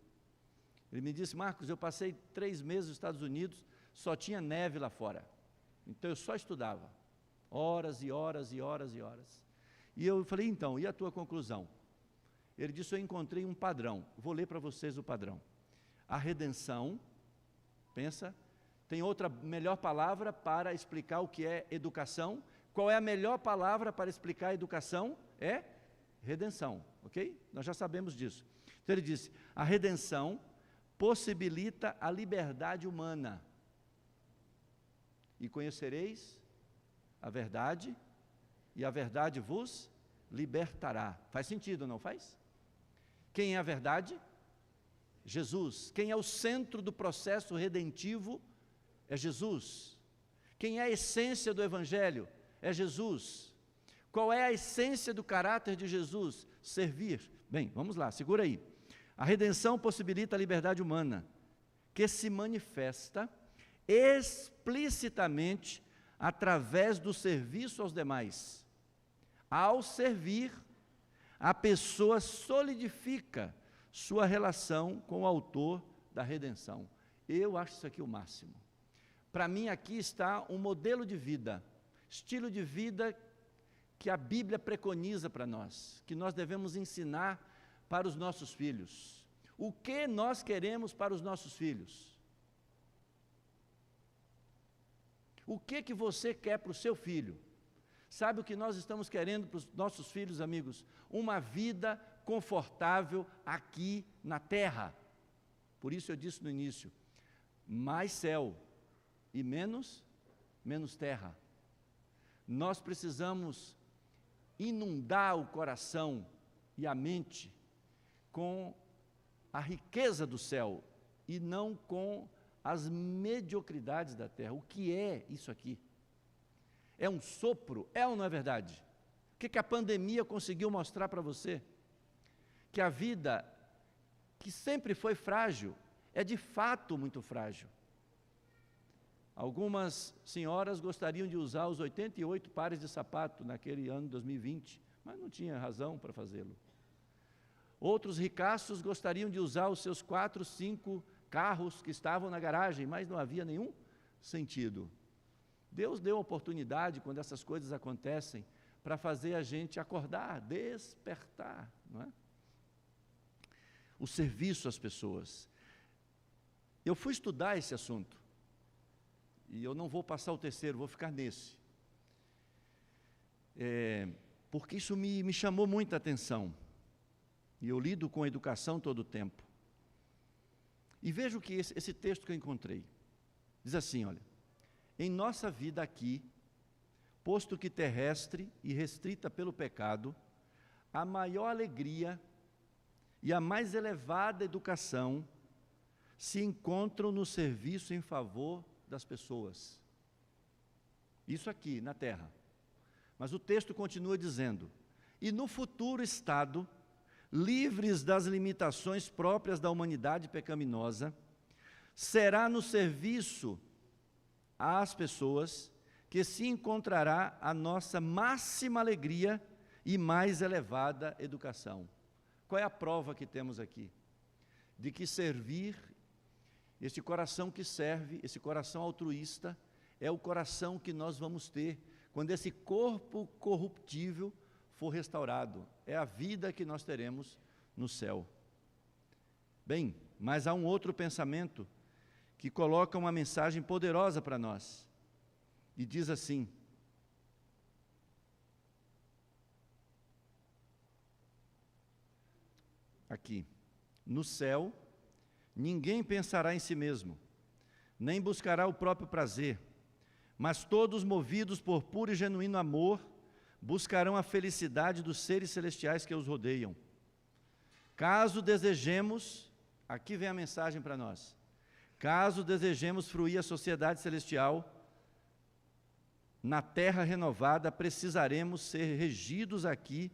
Ele me disse: Marcos, eu passei 3 meses nos Estados Unidos, só tinha neve lá fora. Então eu só estudava, horas e horas e horas e horas. E eu falei: então, e a tua conclusão? Ele disse: eu encontrei um padrão, vou ler para vocês o padrão. A redenção, pensa, tem outra melhor palavra para explicar o que é educação. Qual é a melhor palavra para explicar a educação? É redenção, ok? Nós já sabemos disso. Então ele disse: a redenção possibilita a liberdade humana. E conhecereis a verdade, e a verdade vos libertará. Faz sentido, não faz? Quem é a verdade? Jesus. Quem é o centro do processo redentivo? É Jesus. Quem é a essência do Evangelho? É Jesus. Qual é a essência do caráter de Jesus? Servir. Bem, vamos lá, segura aí. A redenção possibilita a liberdade humana, que se manifesta explicitamente através do serviço aos demais. Ao servir, a pessoa solidifica sua relação com o autor da redenção. Eu acho isso aqui o máximo. Para mim, aqui está um modelo de vida, estilo de vida que a Bíblia preconiza para nós, que nós devemos ensinar para os nossos filhos. O que nós queremos para os nossos filhos? O que você quer para o seu filho? Sabe o que nós estamos querendo para os nossos filhos, amigos? Uma vida confortável aqui na terra. Por isso eu disse no início, mais céu e menos terra. Nós precisamos inundar o coração e a mente com a riqueza do céu e não com as mediocridades da terra. O que é isso aqui? É um sopro? É ou não é verdade? O que a pandemia conseguiu mostrar para você? Que a vida, que sempre foi frágil, é de fato muito frágil. Algumas senhoras gostariam de usar os 88 pares de sapato naquele ano de 2020, mas não tinha razão para fazê-lo. Outros ricaços gostariam de usar os seus 4, 5 carros que estavam na garagem, mas não havia nenhum sentido. Deus deu oportunidade, quando essas coisas acontecem, para fazer a gente acordar, despertar, não é? O serviço às pessoas. Eu fui estudar esse assunto, e eu não vou passar o terceiro, vou ficar nesse. Porque isso me chamou muita atenção, e eu lido com a educação todo o tempo. E vejo que esse texto que eu encontrei, diz assim, olha: em nossa vida aqui, posto que terrestre e restrita pelo pecado, a maior alegria e a mais elevada educação se encontram no serviço em favor das pessoas. Isso aqui, na terra. Mas o texto continua dizendo: e no futuro estado, livres das limitações próprias da humanidade pecaminosa, será no serviço às pessoas que se encontrará a nossa máxima alegria e mais elevada educação. Qual é a prova que temos aqui? De que servir, esse coração que serve, esse coração altruísta, é o coração que nós vamos ter quando esse corpo corruptível for restaurado. É a vida que nós teremos no céu. Bem, mas há um outro pensamento que coloca uma mensagem poderosa para nós. E diz assim: aqui, no céu, ninguém pensará em si mesmo, nem buscará o próprio prazer, mas todos, movidos por puro e genuíno amor, buscarão a felicidade dos seres celestiais que os rodeiam. Caso desejemos, aqui vem a mensagem para nós, caso desejemos fruir a sociedade celestial, na terra renovada, precisaremos ser regidos aqui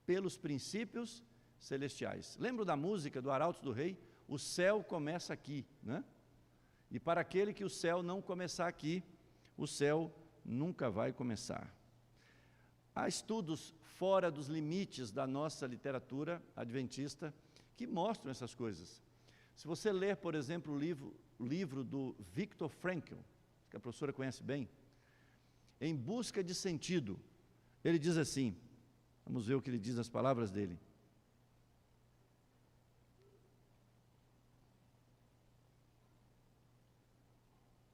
pelos princípios celestiais. Lembra da música do Arautos do Rei? O céu começa aqui, né? E para aquele que o céu não começar aqui, o céu nunca vai começar. Há estudos fora dos limites da nossa literatura adventista que mostram essas coisas. Se você ler, por exemplo, o livro do Viktor Frankl, que a professora conhece bem, Em Busca de Sentido, ele diz assim, vamos ver o que ele diz nas palavras dele.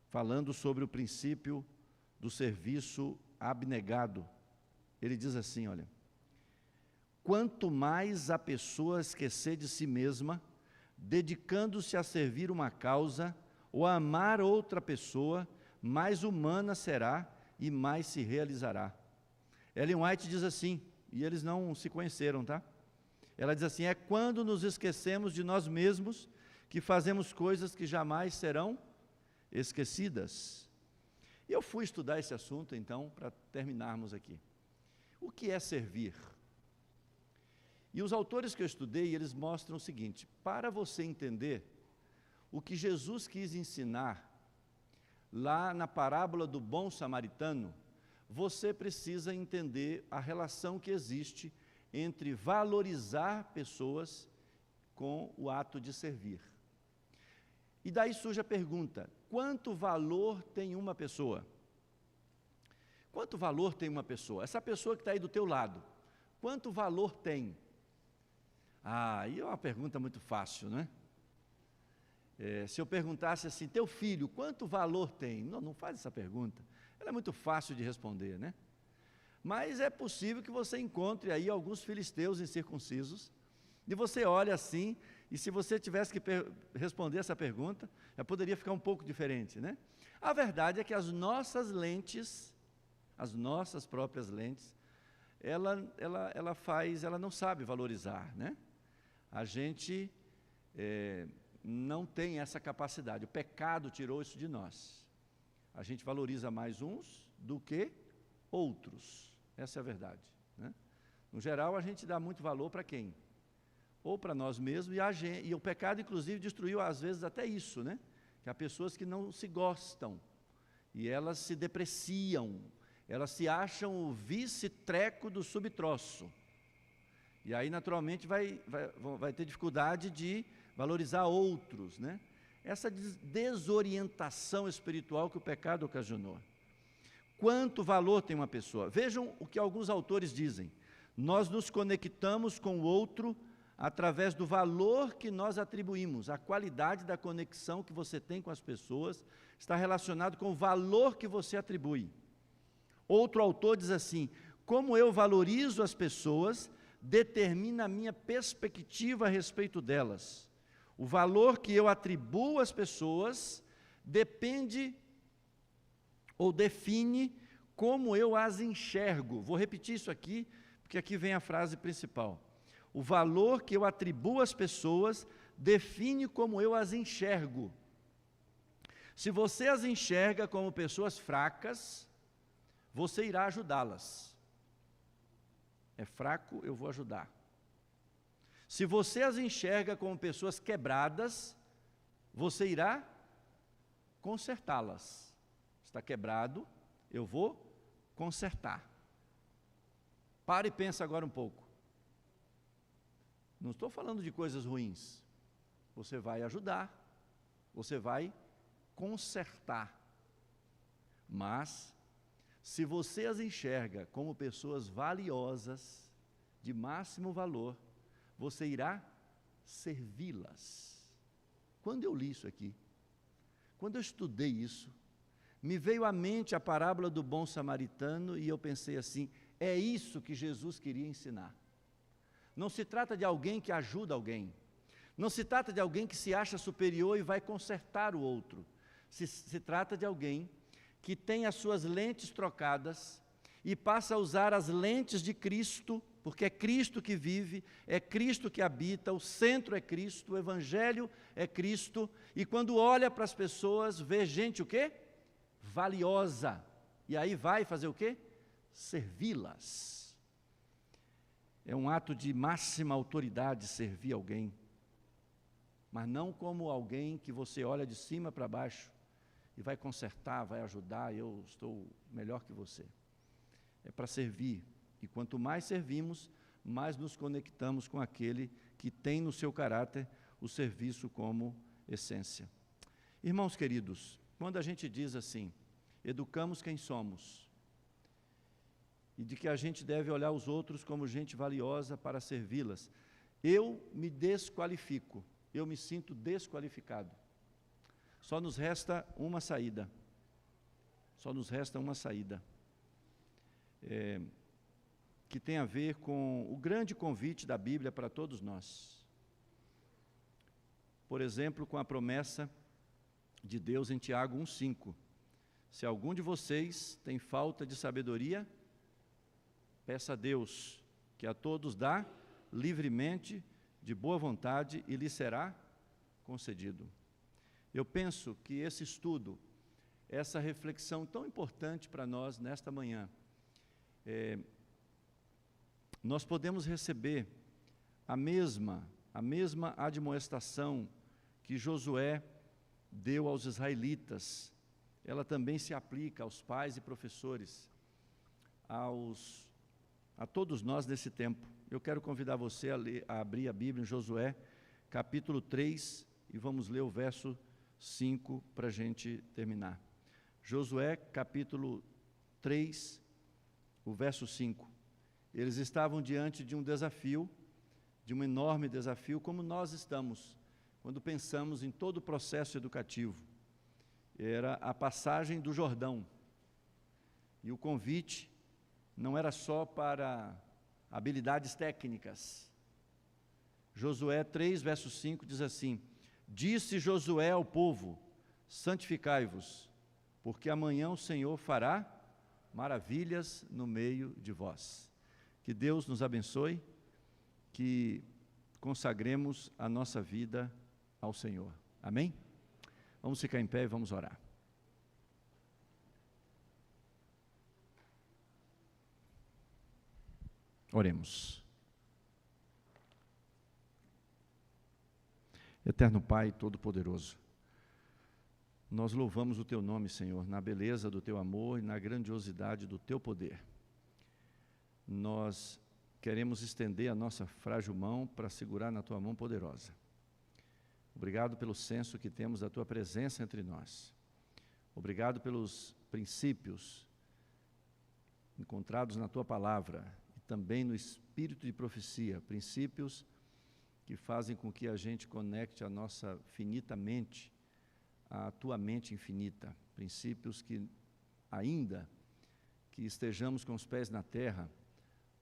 Falando sobre o princípio do serviço abnegado, ele diz assim, olha, quanto mais a pessoa esquecer de si mesma, dedicando-se a servir uma causa ou a amar outra pessoa, mais humana será e mais se realizará. Ellen White diz assim, e eles não se conheceram, tá? Ela diz assim, é quando nos esquecemos de nós mesmos que fazemos coisas que jamais serão esquecidas. E eu fui estudar esse assunto, então, para terminarmos aqui. O que é servir? E os autores que eu estudei, eles mostram o seguinte, para você entender o que Jesus quis ensinar lá na parábola do bom samaritano, você precisa entender a relação que existe entre valorizar pessoas com o ato de servir. E daí surge a pergunta, quanto valor tem uma pessoa? Quanto valor tem uma pessoa? Essa pessoa que está aí do teu lado, quanto valor tem? Aí é uma pergunta muito fácil, né? Se eu perguntasse assim, teu filho, quanto valor tem? Não faz essa pergunta. Ela é muito fácil de responder, né? Mas é possível que você encontre aí alguns filisteus incircuncisos, e você olha assim, e se você tivesse que responder essa pergunta, já poderia ficar um pouco diferente, né? A verdade é que as nossas lentes, as nossas próprias lentes, ela não sabe valorizar, né? A gente não tem essa capacidade, o pecado tirou isso de nós. A gente valoriza mais uns do que outros, essa é a verdade, né? No geral, a gente dá muito valor para quem? Ou para nós mesmos, e o pecado, inclusive, destruiu, às vezes, até isso, né? Que há pessoas que não se gostam, e elas se depreciam, elas se acham o vice-treco do subtroço. E aí, naturalmente, vai ter dificuldade de valorizar outros, né? Essa desorientação espiritual que o pecado ocasionou. Quanto valor tem uma pessoa? Vejam o que alguns autores dizem. Nós nos conectamos com o outro através do valor que nós atribuímos. A qualidade da conexão que você tem com as pessoas está relacionado com o valor que você atribui. Outro autor diz assim, como eu valorizo as pessoas determina a minha perspectiva a respeito delas. O valor que eu atribuo às pessoas depende ou define como eu as enxergo. Vou repetir isso aqui, porque aqui vem a frase principal. O valor que eu atribuo às pessoas define como eu as enxergo. Se você as enxerga como pessoas fracas, você irá ajudá-las. É fraco, eu vou ajudar. Se você as enxerga como pessoas quebradas, você irá consertá-las. Está quebrado, eu vou consertar. Para e pensa agora um pouco. Não estou falando de coisas ruins. Você vai ajudar, você vai consertar. Mas, se você as enxerga como pessoas valiosas, de máximo valor, você irá servi-las. Quando eu li isso aqui, quando eu estudei isso, me veio à mente a parábola do bom samaritano e eu pensei assim, é isso que Jesus queria ensinar. Não se trata de alguém que ajuda alguém, não se trata de alguém que se acha superior e vai consertar o outro, se trata de alguém que tem as suas lentes trocadas e passa a usar as lentes de Cristo, porque é Cristo que vive, é Cristo que habita, o centro é Cristo, o Evangelho é Cristo, e quando olha para as pessoas, vê gente o quê? Valiosa, e aí vai fazer o quê? Servi-las. É um ato de máxima autoridade servir alguém, mas não como alguém que você olha de cima para baixo e vai consertar, vai ajudar, eu estou melhor que você. É para servir, e quanto mais servimos, mais nos conectamos com aquele que tem no seu caráter o serviço como essência. Irmãos queridos, quando a gente diz assim, educamos quem somos, e de que a gente deve olhar os outros como gente valiosa para servi-las, eu me desqualifico, eu me sinto desqualificado. Só nos resta uma saída. Só nos resta uma saída. Que tem a ver com o grande convite da Bíblia para todos nós. Por exemplo, com a promessa de Deus em Tiago 1,5. Se algum de vocês tem falta de sabedoria, peça a Deus, que a todos dá livremente, de boa vontade, e lhe será concedido. Eu penso que esse estudo, essa reflexão tão importante para nós nesta manhã, nós podemos receber a mesma admoestação que Josué deu aos israelitas. Ela também se aplica aos pais e professores, a todos nós nesse tempo. Eu quero convidar você a abrir a Bíblia em Josué, capítulo 3, e vamos ler o verso 5 para a gente terminar. Josué, capítulo 3, o verso 5. Eles estavam diante de um desafio, de um enorme desafio, como nós estamos, quando pensamos em todo o processo educativo. Era a passagem do Jordão. E o convite não era só para habilidades técnicas. Josué 3, verso 5 diz assim: disse Josué ao povo, santificai-vos, porque amanhã o Senhor fará maravilhas no meio de vós. Que Deus nos abençoe, que consagremos a nossa vida ao Senhor. Amém? Vamos ficar em pé e vamos orar. Oremos. Eterno Pai Todo-Poderoso, nós louvamos o Teu nome, Senhor, na beleza do Teu amor e na grandiosidade do Teu poder. Nós queremos estender a nossa frágil mão para segurar na Tua mão poderosa. Obrigado pelo senso que temos da Tua presença entre nós. Obrigado pelos princípios encontrados na Tua palavra e também no espírito de profecia, princípios que fazem com que a gente conecte a nossa finita mente à Tua mente infinita, princípios que, ainda que estejamos com os pés na terra,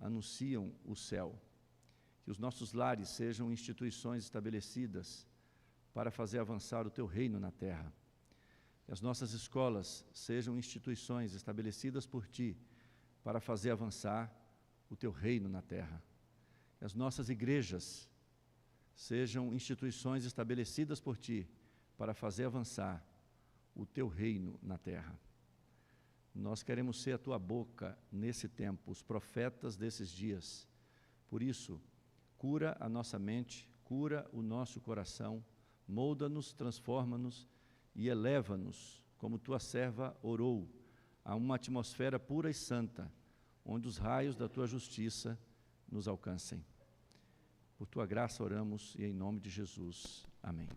anunciam o céu. Que os nossos lares sejam instituições estabelecidas para fazer avançar o Teu reino na terra. Que as nossas escolas sejam instituições estabelecidas por Ti para fazer avançar o Teu reino na terra. Que as nossas igrejas sejam instituições estabelecidas por Ti para fazer avançar o Teu reino na terra. Nós queremos ser a Tua boca nesse tempo, os profetas desses dias. Por isso, cura a nossa mente, cura o nosso coração, molda-nos, transforma-nos e eleva-nos, como Tua serva orou, a uma atmosfera pura e santa, onde os raios da Tua justiça nos alcancem. Por Tua graça oramos e em nome de Jesus. Amém.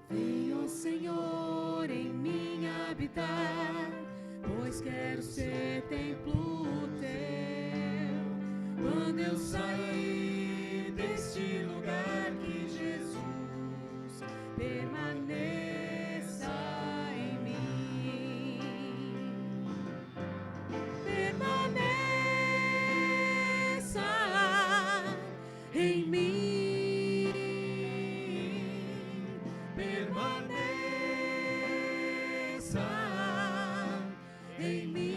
Venha, Senhor, em mim habitar, pois quero ser templo Teu. Quando eu sair deste lugar, que Jesus permaneça em mim. Permaneça em mim. Permaneça em mim.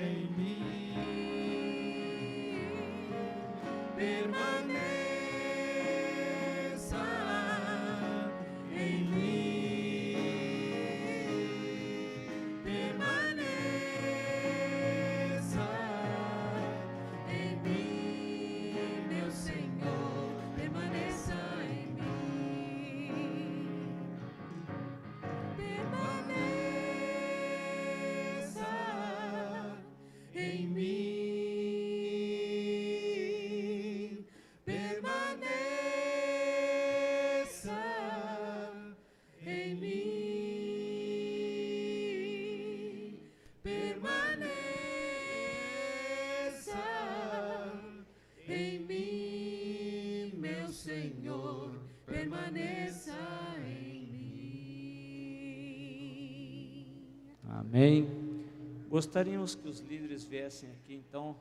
em mim, permaneça em mim, permaneça em mim, meu Senhor, permaneça em mim, permaneça em mim, permaneça em mim, permaneça em mim, meu Senhor, permaneça em mim. Amém. Gostaríamos que os líderes viessem aqui, então,